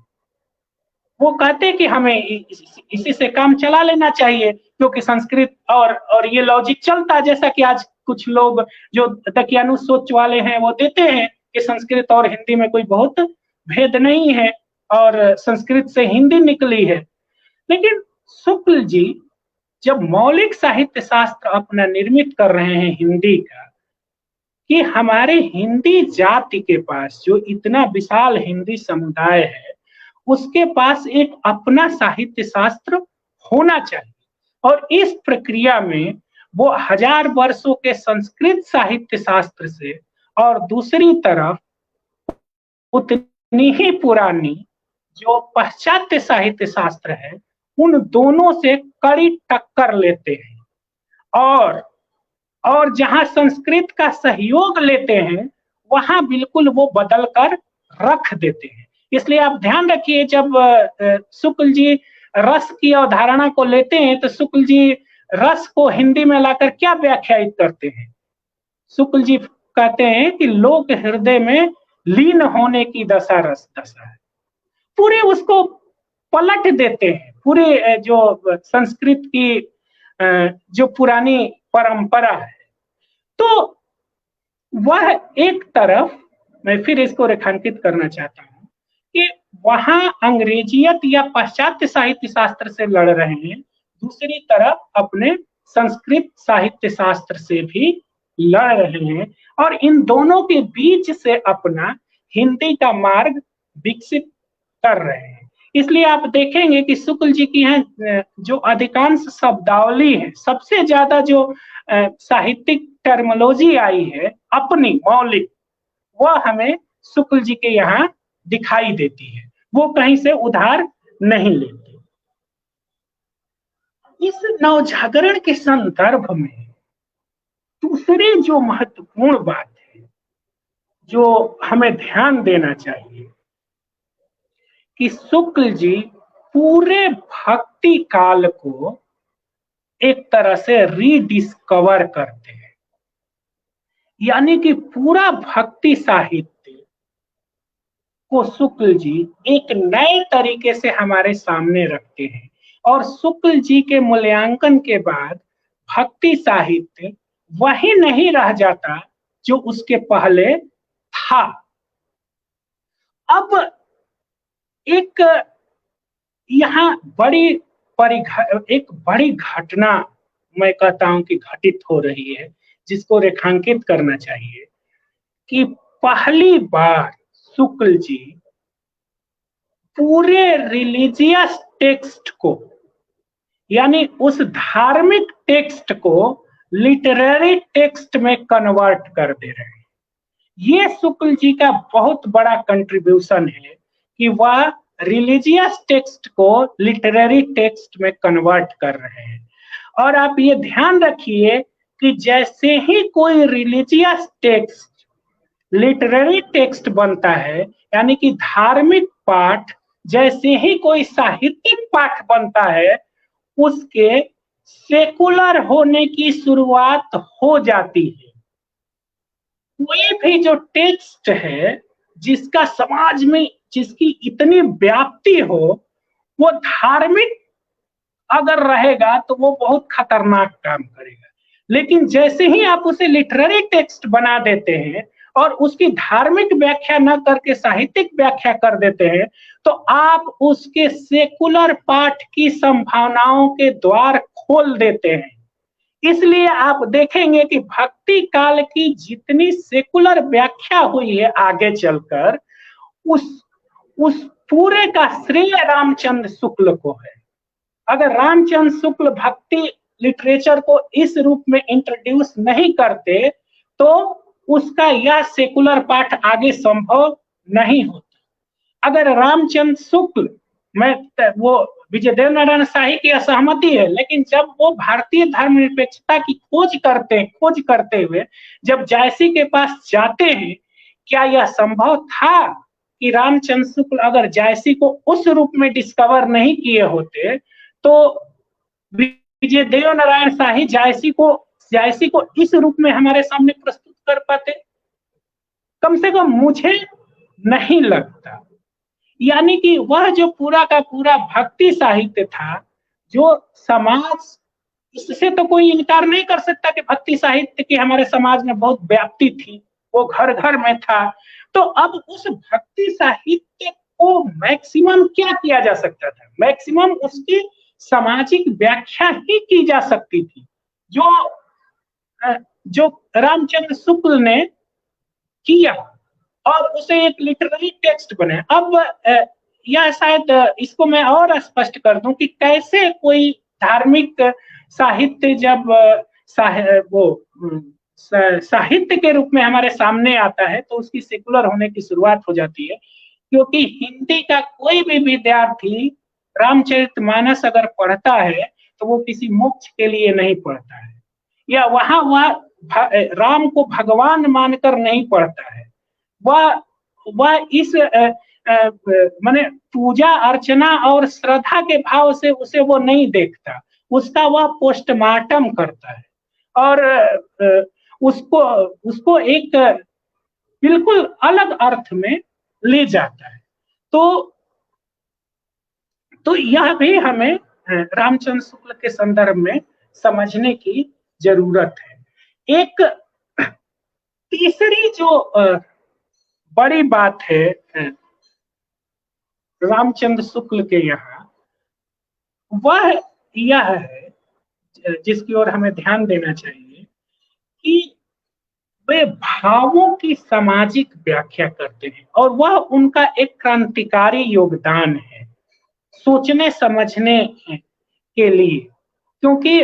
वो कहते कि हमें इसी से काम चला लेना चाहिए, क्योंकि संस्कृत और ये लॉजिक चलता, जैसा कि आज कुछ लोग जो दकियानु सोच वाले हैं वो देते हैं कि संस्कृत और हिंदी में कोई बहुत भेद नहीं है और संस्कृत से हिंदी निकली है। लेकिन शुक्ल जी जब मौलिक साहित्य शास्त्र अपना निर्मित कर रहे हैं हिंदी का, कि हमारे हिंदी जाति के पास जो इतना विशाल हिंदी समुदाय है, उसके पास एक अपना साहित्य शास्त्र होना चाहिए, और इस प्रक्रिया में वो 1000 वर्षों के संस्कृत साहित्य शास्त्र से और दूसरी तरफ उतनी ही पुरानी जो पाश्चात्य साहित्य शास्त्र है, उन दोनों से कड़ी टक्कर लेते हैं और जहां संस्कृत का सहयोग लेते हैं वहां बिल्कुल वो बदल कर रख देते हैं। इसलिए आप ध्यान रखिए, जब शुक्ल जी रस की अवधारणा को लेते हैं तो शुक्ल जी रस को हिंदी में लाकर क्या व्याख्यायित करते हैं? शुक्ल जी कहते हैं कि लोक हृदय में लीन होने की दशा रस दशा है। पूरे उसको पलट देते हैं, पूरे जो संस्कृत की जो पुरानी परंपरा है। तो वह एक तरफ, मैं फिर इसको रेखांकित करना चाहता हूं कि वहां अंग्रेजियत या पाश्चात्य साहित्य शास्त्र से लड़ रहे हैं, दूसरी तरफ अपने संस्कृत साहित्य शास्त्र से भी लड़ रहे हैं, और इन दोनों के बीच से अपना हिंदी का मार्ग विकसित कर रहे हैं। इसलिए आप देखेंगे कि शुक्ल जी की है जो अधिकांश शब्दावली है, सबसे ज्यादा जो साहित्यिक टर्मोलॉजी आई है अपनी मौलिक, वह हमें शुक्ल जी के यहाँ दिखाई देती है, वो कहीं से उधार नहीं लेते। इस नवजागरण के संदर्भ में दूसरी जो महत्वपूर्ण बात है जो हमें ध्यान देना चाहिए कि शुक्ल जी पूरे भक्ति काल को एक तरह से रीडिस्कवर करते हैं, यानी कि पूरा भक्ति साहित्य को शुक्ल जी एक नए तरीके से हमारे सामने रखते हैं, और शुक्ल जी के मूल्यांकन के बाद भक्ति साहित्य वही नहीं रह जाता जो उसके पहले था। अब एक यहाँ एक बड़ी घटना मैं कहता हूं कि घटित हो रही है, जिसको रेखांकित करना चाहिए कि पहली बार शुक्ल जी पूरे रिलीजियस टेक्स्ट को, यानी उस धार्मिक टेक्स्ट को लिटरेरी टेक्स्ट में कन्वर्ट कर दे रहे हैं। ये शुक्ल जी का बहुत बड़ा कंट्रीब्यूशन है कि वह रिलीजियस टेक्स्ट को लिटरेरी टेक्स्ट में कन्वर्ट कर रहे हैं। और आप ये ध्यान रखिए कि जैसे ही कोई रिलीजियस टेक्स्ट लिटरेरी टेक्स्ट बनता है, यानी कि धार्मिक पाठ जैसे ही कोई साहित्यिक पाठ बनता है, उसके सेकुलर होने की शुरुआत हो जाती है। कोई भी जो टेक्स्ट है जिसका समाज में जिसकी इतनी व्याप्ति हो, वो धार्मिक अगर रहेगा तो वो बहुत खतरनाक काम करेगा। लेकिन जैसे ही आप उसे लिटरेरी टेक्स्ट बना देते हैं और उसकी धार्मिक व्याख्या न करके साहित्यिक व्याख्या कर देते हैं, तो आप उसके सेकुलर पाठ की संभावनाओं के द्वार खोल देते हैं। इसलिए आप देखेंगे कि भक्ति काल की जितनी सेकुलर व्याख्या हुई है आगे चलकर, उस पूरे का श्रेय रामचंद्र शुक्ल को है। अगर रामचंद्र शुक्ल भक्ति लिटरेचर को इस रूप में इंट्रोड्यूस नहीं करते तो उसका यह सेकुलर पाठ आगे संभव नहीं होता। अगर रामचंद्र शुक्ल में वो विजय देव नारायण शाही की असहमति है, लेकिन जब वो भारतीय धर्मनिरपेक्षता की खोज करते हुए जब जायसी के पास जाते हैं, क्या यह संभव था कि रामचंद्र शुक्ल अगर जायसी को उस रूप में डिस्कवर नहीं किए होते तो विजय देव नारायण शाही जायसी को इस रूप में हमारे सामने प्रस्तुत कर पाते? कम से कम मुझे नहीं लगता। यानी कि वह जो पूरा का पूरा भक्ति साहित्य था, जो समाज, इससे तो कोई इनकार नहीं कर सकता कि भक्ति साहित्य की हमारे समाज में बहुत व्याप्ति थी, वो घर घर में था। तो अब उस भक्ति साहित्य को मैक्सिमम क्या किया जा सकता था? मैक्सिमम उसकी सामाजिक व्याख्या ही की जा सकती थी, जो रामचंद्र शुक्ल ने किया, और उसे एक लिटरेरी टेक्स्ट बने। अब यह शायद इसको मैं और स्पष्ट कर दूं कि कैसे कोई धार्मिक साहित्य जब साहित्य के रूप में हमारे सामने आता है तो उसकी सेकुलर होने की शुरुआत हो जाती है, क्योंकि हिंदी का कोई भी विद्यार्थी रामचरितमानस अगर पढ़ता है तो वो किसी मोक्ष के लिए नहीं पढ़ता है, या वह राम को भगवान मानकर नहीं पढ़ता है। वह इस माने पूजा अर्चना और श्रद्धा के भाव से उसे वो नहीं देखता, उसका वह पोस्टमार्टम करता है और उसको एक बिल्कुल अलग अर्थ में ले जाता है। तो यह भी हमें रामचंद्र शुक्ल के संदर्भ में समझने की जरूरत है। एक तीसरी जो बड़ी बात है रामचंद्र शुक्ल के यहाँ, वह यह है जिसकी ओर हमें ध्यान देना चाहिए कि वे भावों की सामाजिक व्याख्या करते हैं, और वह उनका एक क्रांतिकारी योगदान है सोचने समझने के लिए। क्योंकि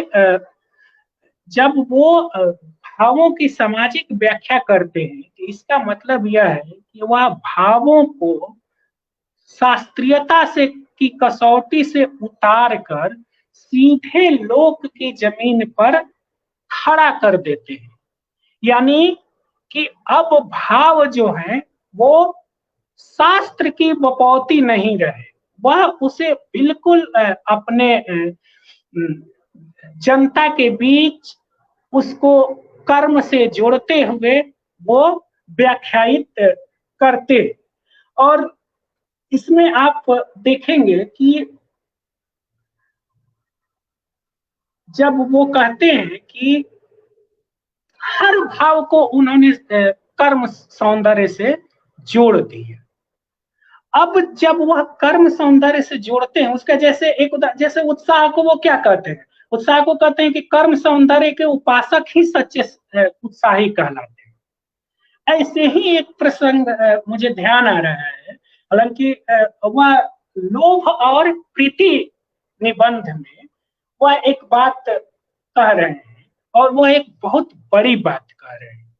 जब वो भावों की सामाजिक व्याख्या करते हैं तो इसका मतलब यह है कि वह भावों को शास्त्रीयता से की कसौटी से उतार कर सीधे लोक की जमीन पर खड़ा कर देते हैं। यानी कि अब भाव जो है वो शास्त्र की बपौती नहीं रहे, वह उसे बिल्कुल अपने जनता के बीच उसको कर्म से जोड़ते हुए वो व्याख्यायित करते। और इसमें आप देखेंगे कि जब वो कहते हैं कि हर भाव को उन्होंने कर्म सौंदर्य से जोड़ दिया। अब जब वह कर्म सौंदर्य से जोड़ते हैं, उसका जैसे उत्साह को वो क्या कहते हैं? उत्साह को कहते हैं कि कर्म सौंदर्य के उपासक ही सच्चे उत्साही कहलाते हैं। ऐसे ही एक प्रसंग मुझे ध्यान आ रहा है, हालांकि वह लोभ और प्रीति निबंध में वह एक बात कह रहे हैं, और वह एक बहुत बड़ी बात कह रहे हैं।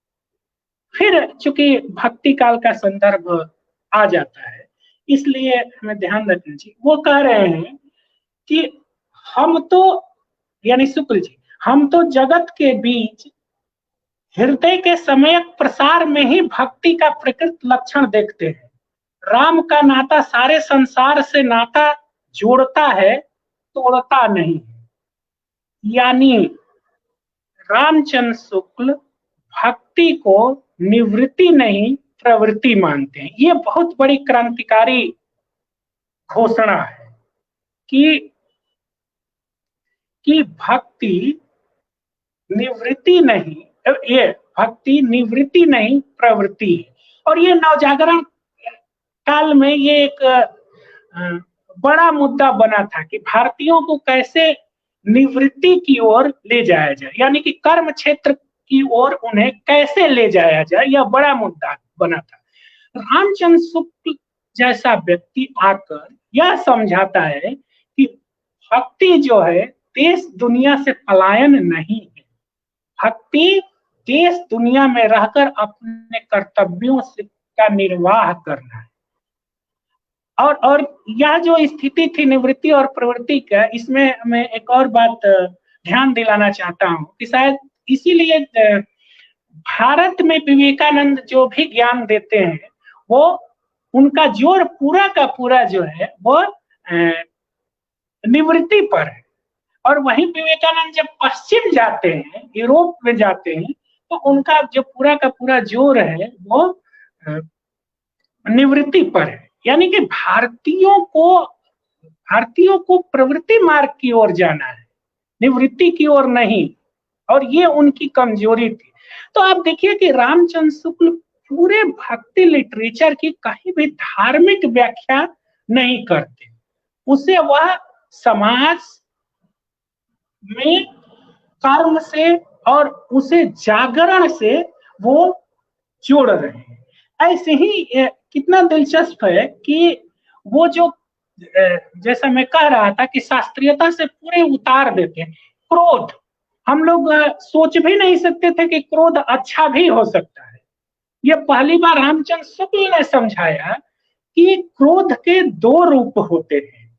फिर चूंकि भक्ति काल का संदर्भ आ जाता है, इसलिए हमें ध्यान रखना चाहिए। वो कह रहे हैं कि हम तो, यानी शुक्ल जी, हम तो जगत के बीच हृदय के सम्यक प्रसार में ही भक्ति का प्रकृत लक्षण देखते हैं। राम का नाता सारे संसार से नाता जोड़ता है, तोड़ता नहीं। यानी रामचंद्र शुक्ल भक्ति को निवृत्ति नहीं प्रवृत्ति मानते हैं। ये बहुत बड़ी क्रांतिकारी घोषणा है कि भक्ति निवृत्ति नहीं, ये भक्ति निवृत्ति नहीं प्रवृत्ति है। और ये नवजागरण काल में ये एक बड़ा मुद्दा बना था कि भारतीयों को कैसे निवृत्ति की ओर ले जाया जाए, यानी कि कर्म क्षेत्र की ओर उन्हें कैसे ले जाया जाए, यह बड़ा मुद्दा बना था। रामचंद्र शुक्ल जैसा व्यक्ति आकर यह समझाता है कि भक्ति जो है देश दुनिया से पलायन नहीं है, भक्ति देश दुनिया में रहकर अपने कर्तव्यों से का निर्वाह करना है। और यह जो स्थिति थी निवृत्ति और प्रवृत्ति का, इसमें मैं एक और बात ध्यान दिलाना चाहता हूं कि शायद इसीलिए भारत में विवेकानंद जो भी ज्ञान देते हैं वो उनका जोर पूरा का पूरा जो है वो निवृत्ति पर है। और वहीं विवेकानंद जब पश्चिम जाते हैं, यूरोप में जाते हैं, तो उनका जो पूरा का पूरा जोर है वो निवृत्ति पर है। यानी कि भारतीयों को प्रवृत्ति मार्ग की ओर जाना है, निवृत्ति की ओर नहीं, और ये उनकी कमजोरी थी। तो आप देखिए कि रामचंद्र शुक्ल पूरे भक्ति लिटरेचर की कहीं भी धार्मिक व्याख्या नहीं करते, उसे वह समाज में कर्म से और उसे जागरण से वो जोड़ रहे हैं। ऐसे ही कितना दिलचस्प है कि वो जो जैसा मैं कह रहा था कि शास्त्रीयता से पूरे उतार देते हैं। क्रोध, हम लोग सोच भी नहीं सकते थे कि क्रोध अच्छा भी हो सकता है। ये पहली बार रामचंद्र शुक्ल ने समझाया कि क्रोध के दो रूप होते हैं,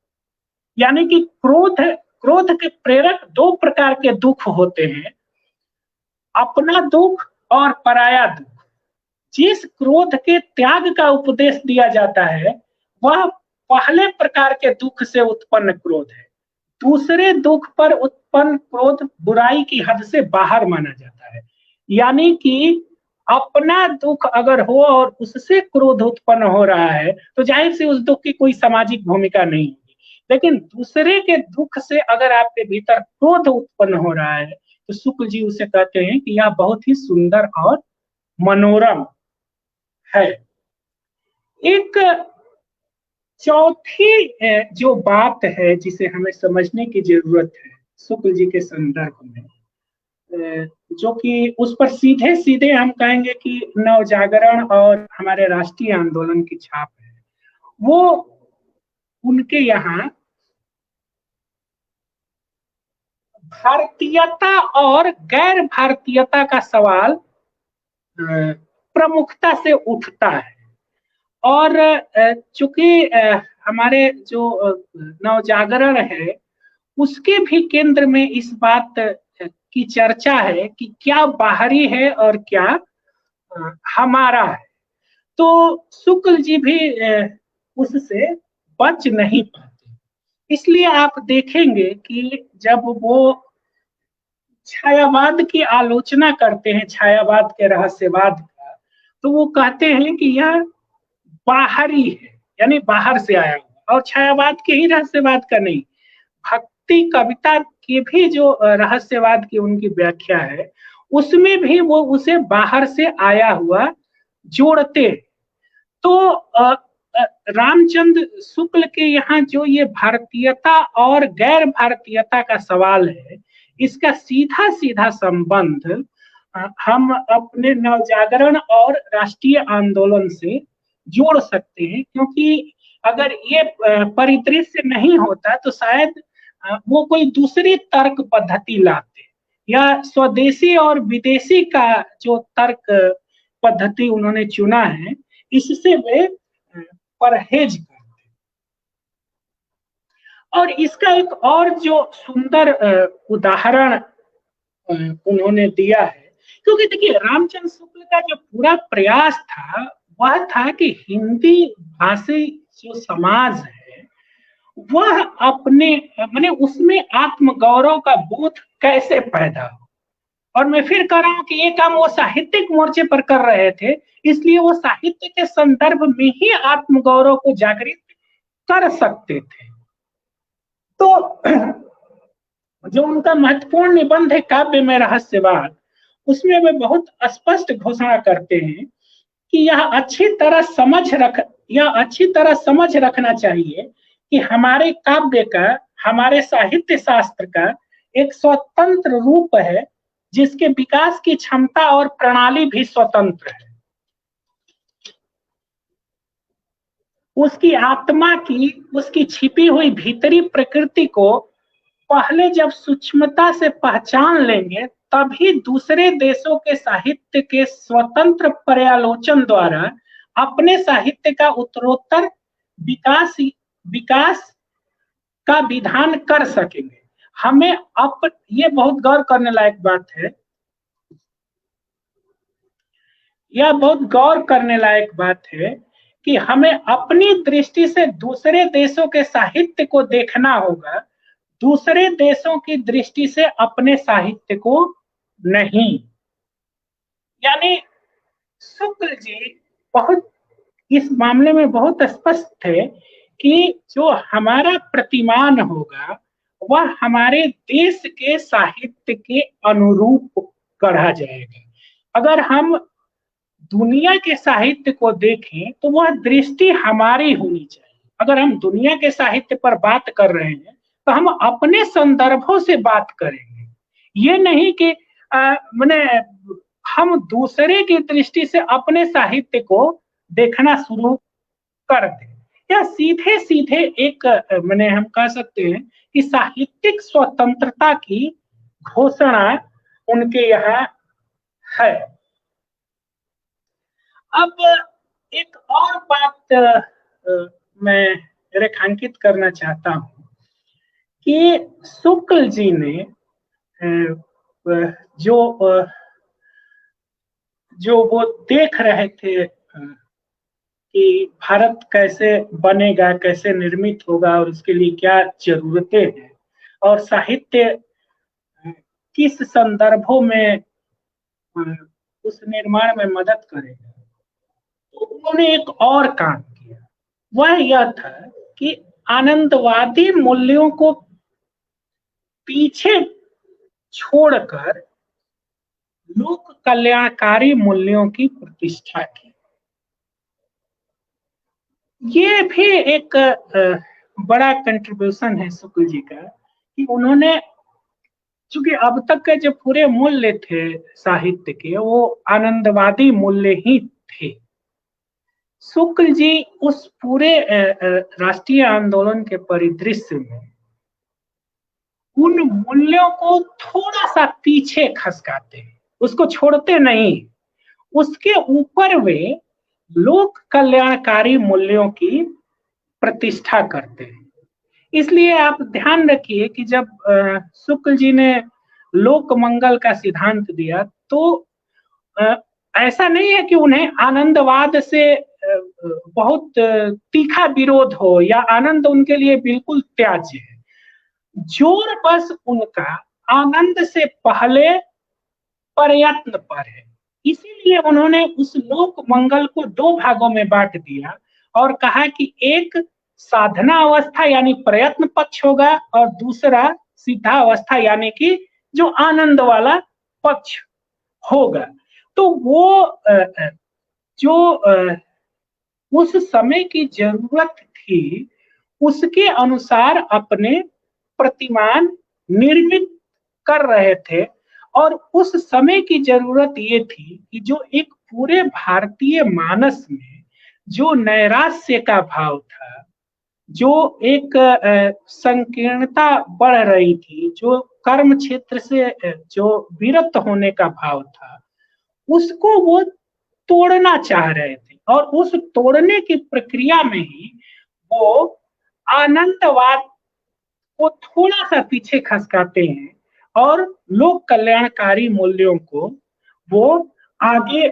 यानी कि क्रोध के प्रेरक दो प्रकार के दुख होते हैं, अपना दुख और पराया दुख। जिस क्रोध के त्याग का उपदेश दिया जाता है वह पहले प्रकार के दुख से उत्पन्न क्रोध है। दूसरे दुख पर उत्पन्न क्रोध बुराई की हद से बाहर माना जाता है। यानी कि अपना दुख अगर हो और उससे क्रोध उत्पन्न हो रहा है तो जाहिर से उस दुख की कोई सामाजिक भूमिका नहीं होगी, लेकिन दूसरे के दुख से अगर आपके भीतर क्रोध उत्पन्न हो रहा है तो शुक्ल जी उसे कहते हैं कि यह बहुत ही सुंदर और मनोरम है। एक चौथी जो बात है जिसे हमें समझने की जरूरत है शुक्ल जी के संदर्भ में, जो कि उस पर सीधे सीधे हम कहेंगे कि नवजागरण और हमारे राष्ट्रीय आंदोलन की छाप है, वो उनके यहाँ भारतीयता और गैर भारतीयता का सवाल प्रमुखता से उठता है। और चूंकि हमारे जो नवजागरण है उसके भी केंद्र में इस बात की चर्चा है कि क्या बाहरी है और क्या हमारा है, तो शुक्ल जी भी उससे बच नहीं पाते। इसलिए आप देखेंगे कि जब वो छायावाद की आलोचना करते हैं, छायावाद के रहस्यवाद का, तो वो कहते हैं कि यह बाहरी है, यानी बाहर से आया हुआ, और छायावाद के ही रहस्यवाद का नहीं, भक्ति कविता के भी जो रहस्यवाद की उनकी व्याख्या है उसमें भी वो उसे बाहर से आया हुआ जोड़ते। तो रामचंद्र शुक्ल के यहाँ जो ये भारतीयता और गैर भारतीयता का सवाल है, इसका सीधा सीधा संबंध हम अपने नवजागरण और राष्ट्रीय आंदोलन से जोड़ सकते हैं, क्योंकि अगर ये परिदृश्य नहीं होता तो शायद वो कोई दूसरी तर्क पद्धति लाते, या स्वदेशी और विदेशी का जो तर्क पद्धति उन्होंने चुना है इससे वे परहेज करते। और इसका एक और जो सुंदर उदाहरण उन्होंने दिया है, क्योंकि देखिए रामचंद्र शुक्ल का जो पूरा प्रयास था वह था कि हिंदी भाषी जो समाज है वह अपने माने उसमें आत्मगौरव का बोध कैसे पैदा हो। और मैं फिर कह रहा हूं कि ये काम वो साहित्यिक मोर्चे पर कर रहे थे, इसलिए वो साहित्य के संदर्भ में ही आत्मगौरव को जागृत कर सकते थे। तो जो उनका महत्वपूर्ण निबंध है काव्य में रहस्यवाद, उसमें वे बहुत स्पष्ट घोषणा करते हैं कि यह अच्छी तरह समझ रखना चाहिए कि हमारे काव्य का, हमारे साहित्य शास्त्र का एक स्वतंत्र रूप है जिसके विकास की क्षमता और प्रणाली भी स्वतंत्र है। उसकी आत्मा की, उसकी छिपी हुई भीतरी प्रकृति को पहले जब सूक्ष्मता से पहचान लेंगे तभी दूसरे देशों के साहित्य के स्वतंत्र पर्यालोचन द्वारा अपने साहित्य का उत्तरोत्तर विकास का विधान कर सकेंगे। हमें ये बहुत गौर करने लायक बात है, यह बहुत गौर करने लायक बात है कि हमें अपनी दृष्टि से दूसरे देशों के साहित्य को देखना होगा, दूसरे देशों की दृष्टि से अपने साहित्य को नहीं। यानी शुक्ल जी बहुत इस मामले में बहुत स्पष्ट थे कि जो हमारा प्रतिमान होगा वह हमारे देश के साहित्य के अनुरूप गढ़ा जाएगा। अगर हम दुनिया के साहित्य को देखें तो वह दृष्टि हमारी होनी चाहिए। अगर हम दुनिया के साहित्य पर बात कर रहे हैं तो हम अपने संदर्भों से बात करेंगे, ये नहीं कि मैंने हम दूसरे की दृष्टि से अपने साहित्य को देखना शुरू कर दें। या सीधे सीधे एक मैंने हम कह सकते हैं कि साहित्यिक स्वतंत्रता की घोषणा उनके यहाँ है। अब एक और बात मैं रेखांकित करना चाहता हूं कि शुक्ल जी ने जो वो देख रहे थे कि भारत कैसे बनेगा, कैसे निर्मित होगा और उसके लिए क्या जरूरतें हैं और साहित्य किस संदर्भों में उस निर्माण में मदद करेगा, तो उन्होंने एक और काम किया। वह यह था कि आनंदवादी मूल्यों को पीछे छोड़कर लोक कल्याणकारी मूल्यों की प्रतिष्ठा की। ये भी एक बड़ा कंट्रीब्यूशन है शुक्ल जी का कि उन्होंने, चूंकि अब तक के जो पूरे मूल्य थे साहित्य के वो आनंदवादी मूल्य ही थे, शुक्ल जी उस पूरे राष्ट्रीय आंदोलन के परिदृश्य में उन मूल्यों को थोड़ा सा पीछे खसकाते हैं, उसको छोड़ते नहीं, उसके ऊपर वे लोक कल्याणकारी मूल्यों की प्रतिष्ठा करते हैं। इसलिए आप ध्यान रखिए कि जब शुक्ल जी ने लोक मंगल का सिद्धांत दिया तो ऐसा नहीं है कि उन्हें आनंदवाद से बहुत तीखा विरोध हो या आनंद उनके लिए बिल्कुल त्याज्य है। जोर बस उनका आनंद से पहले प्रयत्न पर है। इसीलिए उन्होंने उस लोक मंगल को दो भागों में बांट दिया और कहा कि एक साधना अवस्था यानी प्रयत्न पक्ष होगा और दूसरा सिद्धा अवस्था यानी कि जो आनंद वाला पक्ष होगा। तो वो जो उस समय की जरूरत थी उसके अनुसार अपने प्रतिमान निर्मित कर रहे थे और उस समय की जरूरत ये थी कि जो एक पूरे भारतीय मानस में जो नैराश्य का भाव था, जो एक संकीर्णता बढ़ रही थी, जो कर्म क्षेत्र से जो विरक्त होने का भाव था, उसको वो तोड़ना चाह रहे थे और उस तोड़ने की प्रक्रिया में ही वो आनंदवाद को थोड़ा सा पीछे खसकाते हैं और लोक कल्याणकारी मूल्यों को वो आगे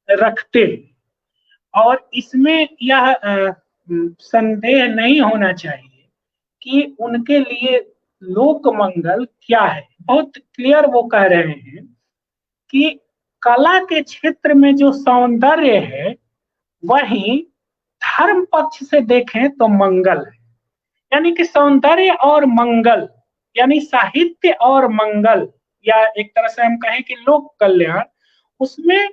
रखते हैं। और इसमें यह संदेह नहीं होना चाहिए कि उनके लिए लोक मंगल क्या है। बहुत क्लियर वो कह रहे हैं कि कला के क्षेत्र में जो सौंदर्य है वही धर्म पक्ष से देखें तो मंगल है। यानी कि सौंदर्य और मंगल यानी साहित्य और मंगल या एक तरह से हम कहें कि लोक कल्याण, उसमें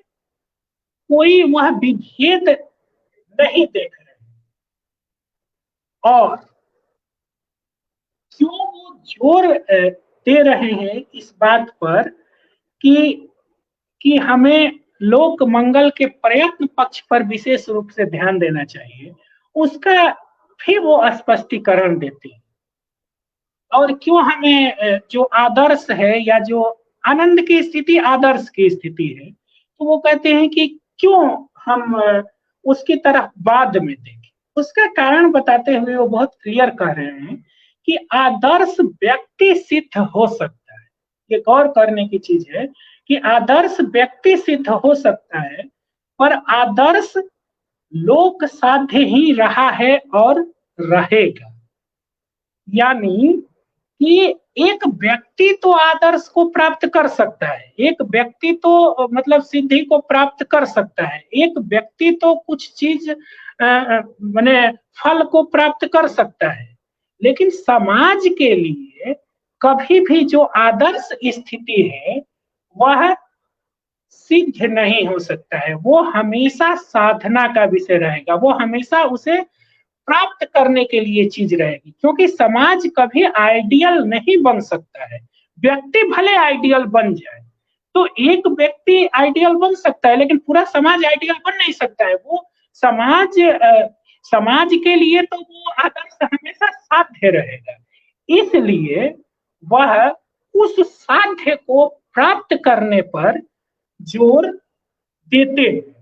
कोई वह विभेद नहीं देख रहे। और क्यों वो जोर दे रहे हैं इस बात पर कि हमें लोक मंगल के प्रयत्न पक्ष पर विशेष रूप से ध्यान देना चाहिए, उसका भी वो स्पष्टीकरण देते हैं। और क्यों हमें जो आदर्श है या जो आनंद की स्थिति आदर्श की स्थिति है, तो वो कहते हैं कि क्यों हम उसकी तरफ बाद में देखें। उसका कारण बताते हुए वो बहुत क्लियर कह रहे हैं कि आदर्श व्यक्ति सिद्ध हो सकता है। ये गौर करने की चीज है कि आदर्श व्यक्ति सिद्ध हो सकता है, पर आदर्श लोक साध्य ही रहा है और रहेगा। यानी कि एक व्यक्ति तो आदर्श को प्राप्त कर सकता है, एक व्यक्ति तो मतलब सिद्धि को प्राप्त कर सकता है, एक व्यक्ति तो कुछ चीज माने फल को प्राप्त कर सकता है, लेकिन समाज के लिए कभी भी जो आदर्श स्थिति है वह सिद्ध नहीं हो सकता है। वो हमेशा साधना का विषय रहेगा, वो हमेशा उसे प्राप्त करने के लिए चीज रहेगी, क्योंकि समाज कभी आइडियल नहीं बन सकता है। व्यक्ति भले आइडियल बन जाए, तो एक व्यक्ति आइडियल बन सकता है, लेकिन पूरा समाज आइडियल बन नहीं सकता है। वो समाज के लिए तो वो आदर्श हमेशा साध्य रहेगा, इसलिए वह उस साध्य को प्राप्त करने पर जोर देते हैं।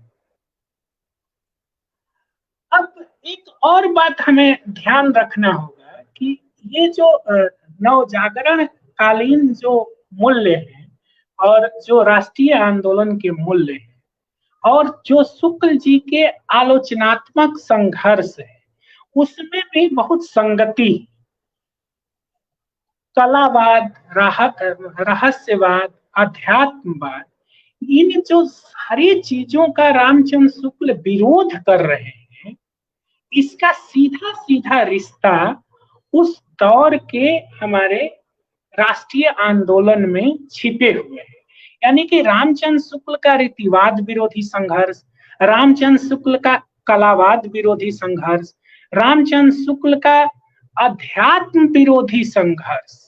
अब एक और बात हमें ध्यान रखना होगा कि ये जो नवजागरण कालीन जो मूल्य हैं और जो राष्ट्रीय आंदोलन के मूल्य हैं और जो शुक्ल जी के आलोचनात्मक संघर्ष है, उसमें भी बहुत संगति, कलावाद, रहस्यवाद, अध्यात्मवाद, इन जो सारी चीजों का रामचंद्र शुक्ल विरोध कर रहे हैं, इसका सीधा सीधा रिश्ता उस दौर के हमारे राष्ट्रीय आंदोलन में छिपे हुए हैं। यानी कि रामचंद्र शुक्ल का रीतिवाद विरोधी संघर्ष, रामचंद्र शुक्ल का कलावाद विरोधी संघर्ष, रामचंद्र शुक्ल का अध्यात्म विरोधी संघर्ष,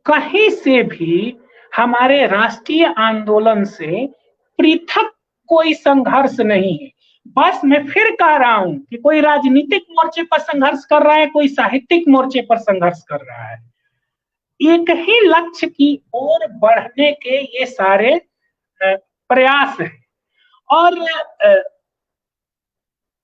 कहीं से भी हमारे राष्ट्रीय आंदोलन से पृथक कोई संघर्ष नहीं है। बस मैं फिर कह रहा हूं कि कोई राजनीतिक मोर्चे पर संघर्ष कर रहा है, कोई साहित्यिक मोर्चे पर संघर्ष कर रहा है, एक ही लक्ष्य की ओर बढ़ने के ये सारे प्रयास हैं। और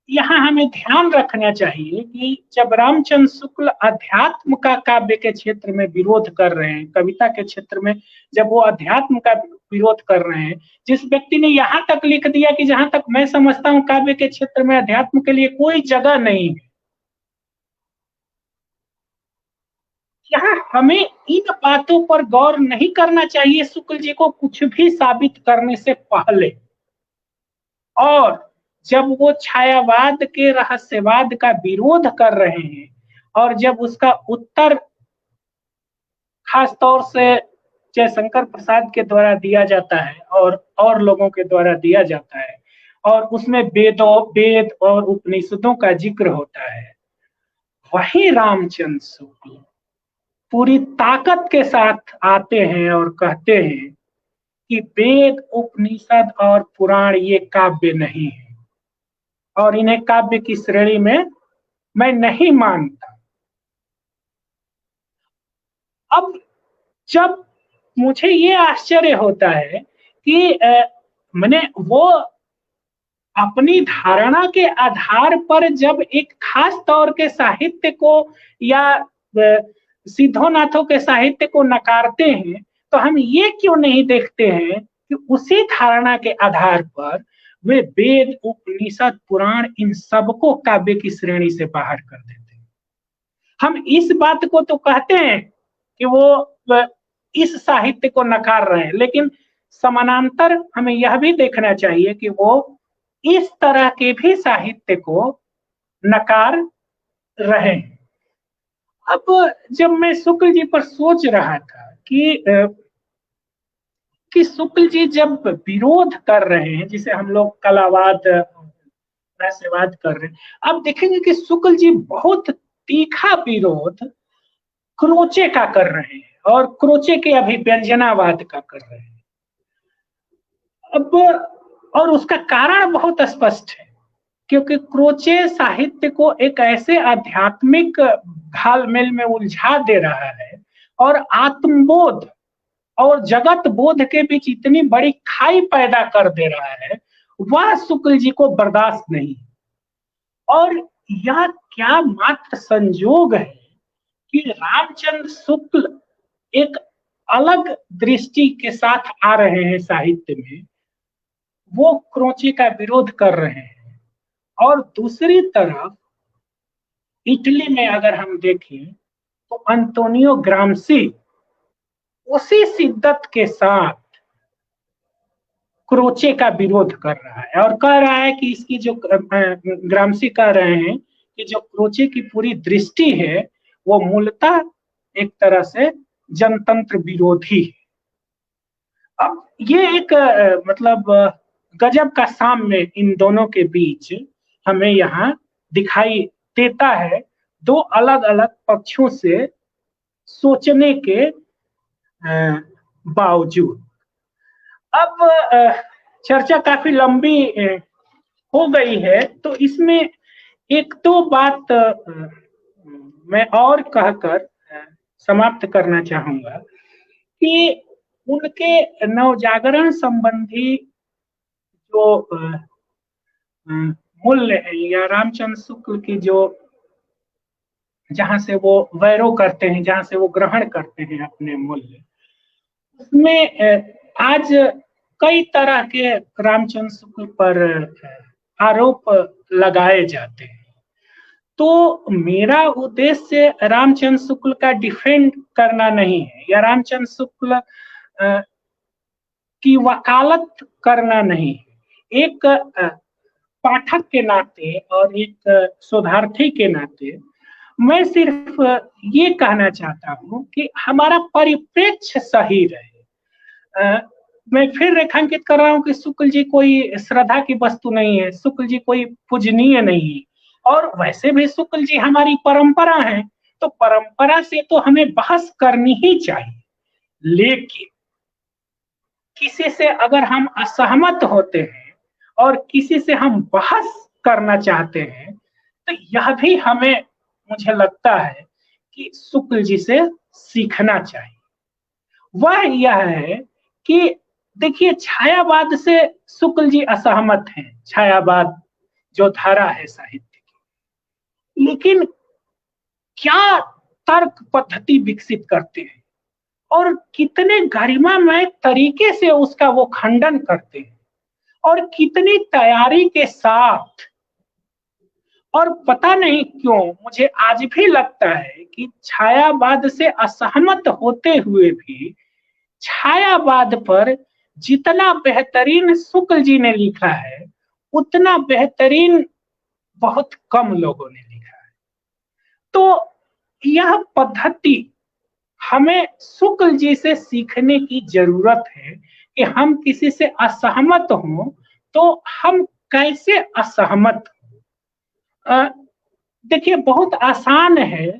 यहाँ हमें ध्यान रखना चाहिए कि जब रामचंद्र शुक्ल अध्यात्म का काव्य के क्षेत्र में विरोध कर रहे हैं, कविता के क्षेत्र में जब वो अध्यात्म का विरोध कर रहे हैं, जिस व्यक्ति ने यहाँ तक लिख दिया कि जहां तक मैं समझता हूं काव्य के क्षेत्र में अध्यात्म के लिए कोई जगह नहीं है, यहाँ हमें इन बातों पर गौर नहीं करना चाहिए शुक्ल जी को कुछ भी साबित करने से पहले। और जब वो छायावाद के रहस्यवाद का विरोध कर रहे हैं और जब उसका उत्तर खास तौर से जयशंकर प्रसाद के द्वारा दिया जाता है और लोगों के द्वारा दिया जाता है और उसमें वेद और उपनिषदों का जिक्र होता है, वही रामचंद्र शुक्ल पूरी ताकत के साथ आते हैं और कहते हैं कि वेद, उपनिषद और पुराण ये काव्य नहीं है और इन्हें काव्य की श्रेणी में मैं नहीं मानता। अब जब मुझे ये आश्चर्य होता है कि मैंने वो अपनी धारणा के आधार पर जब एक खास तौर के साहित्य को या सिद्धोनाथों के साहित्य को नकारते हैं, तो हम ये क्यों नहीं देखते हैं कि उसी धारणा के आधार पर वे वेद, उपनिषद, पुराण इन सबको काव्य की श्रेणी से बाहर कर देते हैं। हम इस बात को तो कहते हैं कि वो इस साहित्य को नकार रहे हैं, लेकिन समानांतर हमें यह भी देखना चाहिए कि वो इस तरह के भी साहित्य को नकार रहे हैं। अब जब मैं शुक्ल जी पर सोच रहा था कि कि शुक्ल जी जब विरोध कर रहे हैं, जिसे हम लोग कलावाद रहस्यवाद कर रहे हैं, अब देखेंगे कि शुक्ल जी बहुत तीखा विरोध क्रोचे का कर रहे हैं और क्रोचे के अभिव्यंजनावाद का कर रहे हैं। अब और उसका कारण बहुत स्पष्ट है, क्योंकि क्रोचे साहित्य को एक ऐसे आध्यात्मिक घालमेल में उलझा दे रहा है और आत्मबोध और जगत बोध के बीच इतनी बड़ी खाई पैदा कर दे रहा है, वह शुक्ल जी को बर्दाश्त नहीं। और यह क्या मात्र संयोग है कि रामचंद्र शुक्ल एक अलग दृष्टि के साथ आ रहे हैं साहित्य में, वो क्रोचे का विरोध कर रहे हैं। और दूसरी तरफ इटली में अगर हम देखें तो अंतोनियो ग्राम्सी उसी शिद्दत के साथ क्रोचे का विरोध कर रहा है और कह रहा है कि इसकी जो ग्राम्सी कह रहे हैं कि जो क्रोचे की पूरी दृष्टि है वो मूलतः एक तरह से जनतंत्र विरोधी है। अब ये एक मतलब गजब का साम्य इन दोनों के बीच हमें यहाँ दिखाई देता है, दो अलग अलग पक्षों से सोचने के बावजूद। अब चर्चा काफी लंबी हो गई है, तो इसमें एक दो बात मैं और कहकर समाप्त करना चाहूंगा कि उनके नवजागरण संबंधी जो मूल्य है या रामचंद्र शुक्ल की जो जहां से वो वैरो करते हैं, जहां से वो ग्रहण करते हैं अपने मूल्य, उसमें आज कई तरह के रामचंद्र शुक्ल पर आरोप लगाए जाते हैं। तो मेरा उद्देश्य रामचंद्र शुक्ल का डिफेंड करना नहीं है या रामचंद्र शुक्ल की वकालत करना नहीं है। एक पाठक के नाते और एक शोधार्थी के नाते मैं सिर्फ ये कहना चाहता हूं कि हमारा परिप्रेक्ष्य सही रहे। मैं फिर रेखांकित कर रहा हूं कि शुक्ल जी कोई श्रद्धा की वस्तु नहीं है, शुक्ल जी कोई पूजनीय नहीं है, और वैसे भी शुक्ल जी हमारी परंपरा है, तो परंपरा से तो हमें बहस करनी ही चाहिए। लेकिन किसी से अगर हम असहमत होते हैं और किसी से हम बहस करना चाहते हैं, तो यह भी हमें, मुझे लगता है कि शुक्ल जी से सीखना चाहिए। वह यह है कि देखिए, छायावाद से शुक्ल जी असहमत हैं, छायावाद जो धारा है साहित्य की, लेकिन क्या तर्क पद्धति विकसित करते हैं और कितने गरिमामय तरीके से उसका वो खंडन करते हैं और कितनी तैयारी के साथ। और पता नहीं क्यों मुझे आज भी लगता है कि छायावाद से असहमत होते हुए भी छायावाद पर जितना बेहतरीन शुक्ल जी ने लिखा है, उतना बेहतरीन बहुत कम लोगों ने लिखा है। तो यह पद्धति हमें शुक्ल जी से सीखने की जरूरत है कि हम किसी से असहमत हों तो हम कैसे असहमत हो। देखिए, बहुत आसान है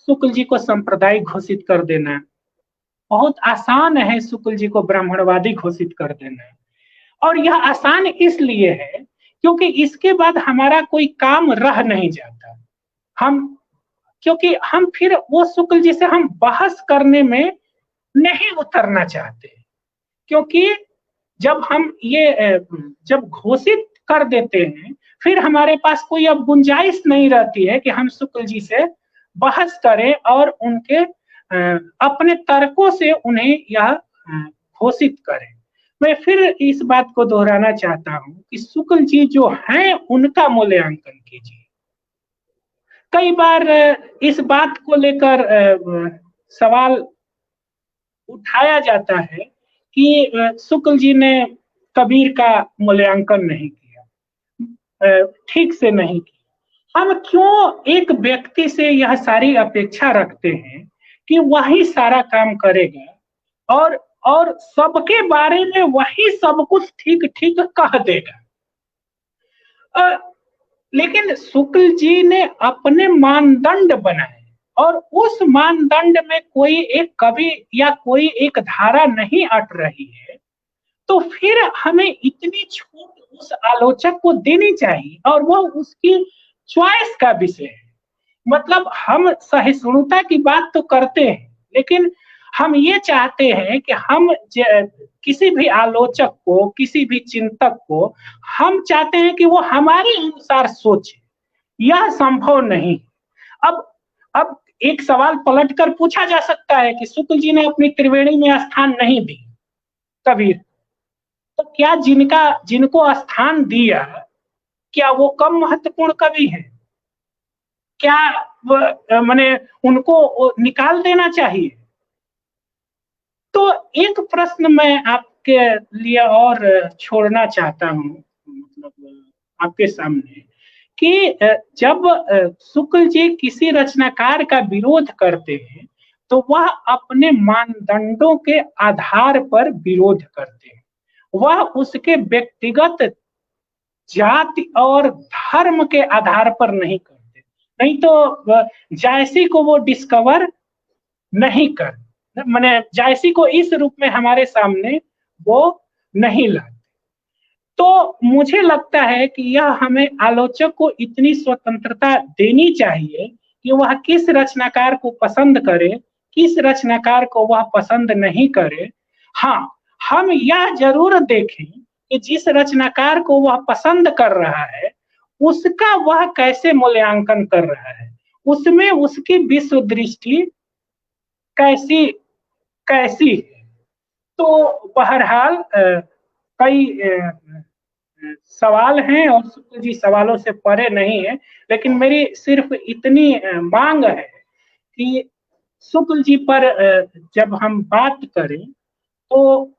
शुक्ल जी को सांप्रदायिक घोषित कर देना, बहुत आसान है शुक्ल जी को ब्राह्मणवादी घोषित कर देना, और यह आसान इसलिए है क्योंकि इसके बाद हमारा कोई काम रह नहीं जाता। क्योंकि हम फिर वो शुक्ल जी से हम बहस करने में नहीं उतरना चाहते, क्योंकि जब हम ये जब घोषित कर देते हैं, फिर हमारे पास कोई अब गुंजाइश नहीं रहती है कि हम शुक्ल जी से बहस करें और उनके अपने तर्कों से उन्हें यह घोषित करें। मैं फिर इस बात को दोहराना चाहता हूं कि शुक्ल जी जो हैं उनका मूल्यांकन कीजिए। कई बार इस बात को लेकर सवाल उठाया जाता है कि शुक्ल जी ने कबीर का मूल्यांकन नहीं किया, ठीक से नहीं किया। हम क्यों एक व्यक्ति से यह सारी अपेक्षा रखते हैं कि वही सारा काम करेगा और और सबके बारे में वही सब कुछ ठीक ठीक कह देगा। लेकिन शुक्ल जी ने अपने मानदंड बनाए और उस मानदंड में कोई एक कवि या कोई एक धारा नहीं अट रही है, तो फिर हमें इतनी छूट उस आलोचक को देनी चाहिए और वह उसकी चॉइस का विषय है। मतलब हम सहिष्णुता की बात तो करते हैं, लेकिन हम ये चाहते हैं कि हम किसी भी आलोचक को, किसी भी चिंतक को, हम चाहते हैं कि वो हमारे अनुसार सोचे। यह संभव नहीं। अब एक सवाल पलटकर पूछा जा सकता है कि शुक्ल जी ने अपनी त्रिवेणी में स्थान नहीं दी कबीर, तो क्या जिनको स्थान दिया, क्या वो कम महत्वपूर्ण कवि है? क्या माने उनको निकाल देना चाहिए? तो एक प्रश्न मैं आपके लिए और छोड़ना चाहता हूं, मतलब आपके सामने, कि जब शुक्ल जी किसी रचनाकार का विरोध करते हैं तो वह अपने मानदंडों के आधार पर विरोध करते हैं, वह उसके व्यक्तिगत जाति और धर्म के आधार पर नहीं करते। नहीं तो जायसी को वो डिस्कवर नहीं कर, माने जायसी को इस रूप में हमारे सामने वो नहीं लाते। तो मुझे लगता है कि यह हमें आलोचक को इतनी स्वतंत्रता देनी चाहिए कि वह किस रचनाकार को पसंद करे, किस रचनाकार को वह पसंद नहीं करे। हाँ, हम यह जरूर देखें कि जिस रचनाकार को वह पसंद कर रहा है उसका वह कैसे मूल्यांकन कर रहा है, उसमें उसकी विश्व दृष्टि कैसी कैसी है। तो बहरहाल कई सवाल हैं और शुक्ल जी सवालों से परे नहीं है, लेकिन मेरी सिर्फ इतनी मांग है कि शुक्ल जी पर जब हम बात करें तो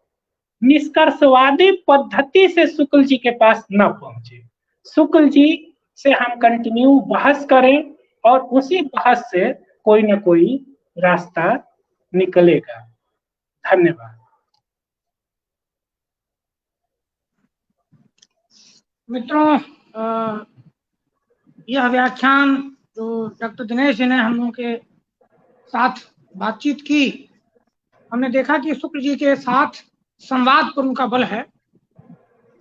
निष्कर्षवादी पद्धति से शुक्ल जी के पास न पहुंचे। शुक्ल जी से हम कंटिन्यू बहस करें और उसी बहस से कोई ना कोई रास्ता निकलेगा। धन्यवाद। मित्रों, यह व्याख्यान जो डॉक्टर दिनेश जी ने हम लोगों के साथ बातचीत की, हमने देखा कि शुक्ल जी के साथ संवाद पर उनका बल है,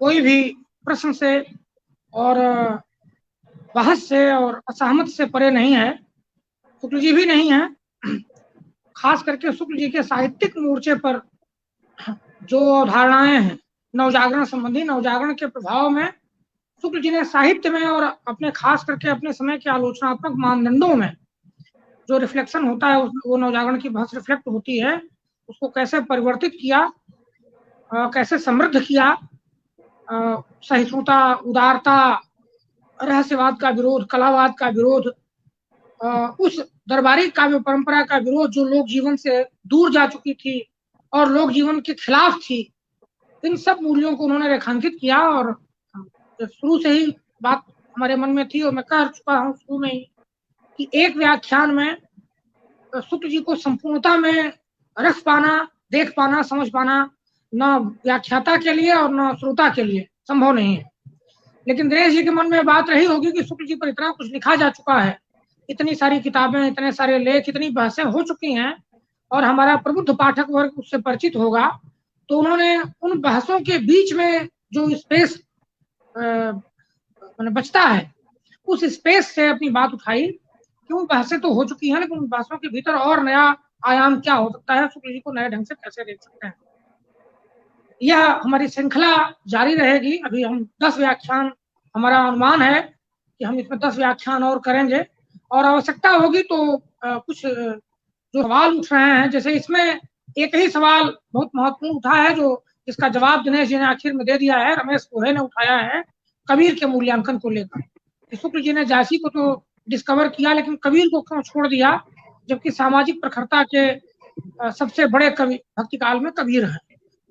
कोई भी प्रश्न से और बहस से और असहमत से परे नहीं है। शुक्ल जी भी नहीं है। खास करके शुक्ल जी के साहित्यिक मोर्चे पर जो अवधारणाएं हैं नवजागरण संबंधी, नवजागरण के प्रभाव में शुक्ल जी ने साहित्य में और अपने खास करके अपने समय के आलोचनात्मक मानदंडों में जो रिफ्लेक्शन होता है, वो नवजागरण की बहस रिफ्लेक्ट होती है, उसको कैसे परिवर्तित किया, कैसे समृद्ध किया। सहिष्णुता, उदारता, रहस्यवाद का विरोध, कलावाद का विरोध, उस दरबारी काव्य परंपरा का विरोध जो लोक जीवन से दूर जा चुकी थी और लोक जीवन के खिलाफ थी, इन सब मूल्यों को उन्होंने रेखांकित किया। और शुरू से ही बात हमारे मन में थी और मैं कह चुका हूँ शुरू में ही कि एक व्याख्यान में शुक्ल जी को संपूर्णता में रख पाना, देख पाना, समझ पाना न व्याख्याता के लिए और न श्रोता के लिए संभव नहीं है। लेकिन दिनेश जी के मन में बात रही होगी कि शुक्ल जी पर इतना कुछ लिखा जा चुका है, इतनी सारी किताबें, इतने सारे लेख, इतनी बहसें हो चुकी हैं और हमारा प्रबुद्ध पाठक वर्ग उससे परिचित होगा, तो उन्होंने उन बहसों के बीच में जो स्पेस बचता है, उस स्पेस से अपनी बात उठाई कि वो बहसें तो हो चुकी हैं, लेकिन उन बहसों के भीतर और नया आयाम क्या हो सकता है, शुक्ल जी को नए ढंग से कैसे देख सकते हैं। यह हमारी श्रृंखला जारी रहेगी। अभी हम 10 व्याख्यान, हमारा अनुमान है कि हम इसमें 10 व्याख्यान और करेंगे और आवश्यकता होगी तो कुछ जो सवाल उठ रहे हैं, जैसे इसमें एक ही सवाल बहुत महत्वपूर्ण उठा है जो जिसका जवाब दिनेश जी ने आखिर में दे दिया है, रमेश कोहे ने उठाया है, कबीर के मूल्यांकन को लेकर। शुक्ल जी ने जायसी को तो डिस्कवर किया, लेकिन कबीर को क्यों छोड़ दिया, जबकि सामाजिक प्रखरता के सबसे बड़े कवि भक्ति काल में कबीर है।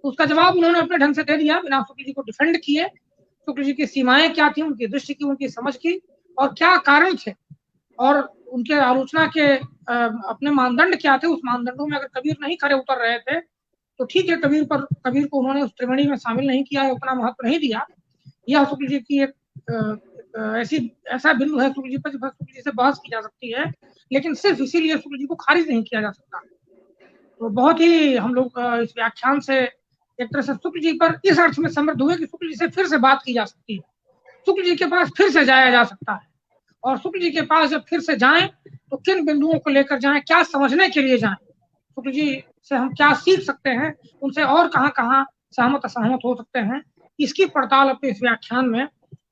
तो उसका जवाब उन्होंने अपने ढंग से दे दिया, बिना शुक्ल जी को डिफेंड किए। शुक्ल जी की सीमाएं क्या थी, उनकी दृष्टि की, उनकी समझ की, और क्या कारण थे और उनके आलोचना के अपने मानदंड क्या थे। उस मानदंडों में अगर कबीर नहीं खरे उतर रहे थे तो ठीक है, कबीर को उन्होंने उस त्रिवेणी में शामिल नहीं किया, उतना महत्व नहीं दिया। यह शुक्ल जी की एक ऐसा बिंदु है शुक्ल जी पर, शुक्ल जी से बहस की जा सकती है, लेकिन सिर्फ इसीलिए शुक्ल जी को खारिज नहीं किया जा सकता। तो बहुत ही हम लोग इस व्याख्यान से एक तरह से शुक्ल जी पर इस अर्थ में समृद्ध हुए कि शुक्ल जी से फिर से बात की जा सकती है, शुक्ल जी के पास फिर से जाया जा सकता है। और शुक्ल जी के पास जब फिर से जाएं तो किन बिंदुओं को लेकर जाएं, क्या समझने के लिए जाएं, शुक्ल जी से हम क्या सीख सकते हैं, उनसे और कहाँ कहाँ सहमत असहमत हो सकते हैं, इसकी पड़ताल अपने इस व्याख्यान में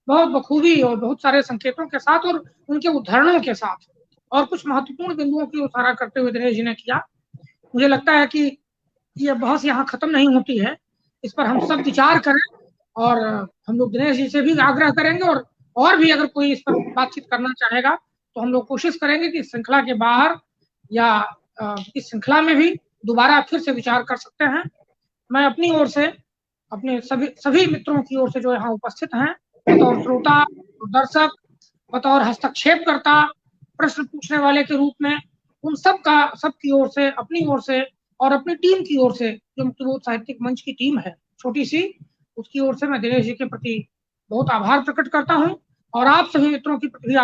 बहुत बखूबी और बहुत सारे संकेतों के साथ और उनके उदाहरणों के साथ और कुछ महत्वपूर्ण बिंदुओं की उतारा करते हुए दिनेश जी ने किया। मुझे लगता है कि ये बहस यहाँ खत्म नहीं होती है, इस पर हम सब विचार करें और हम लोग दिनेश जी से भी आग्रह करेंगे और भी अगर कोई इस पर बातचीत करना चाहेगा तो हम लोग कोशिश करेंगे कि इस श्रृंखला के बाहर या इस श्रृंखला में भी दोबारा फिर से विचार कर सकते हैं। मैं अपनी ओर से अपने सभी मित्रों की ओर से जो यहाँ उपस्थित हैं, बतौर श्रोता, दर्शक, बतौर हस्तक्षेपकर्ता, प्रश्न पूछने वाले के रूप में, उन सबकी ओर से, अपनी ओर से और अपनी टीम की ओर से, जो मुक्तिबोध साहित्यिक मंच की टीम है छोटी सी, उसकी ओर से मैं दिनेश जी के प्रति बहुत आभार प्रकट करता हूँ और आप सभी मित्रों के प्रति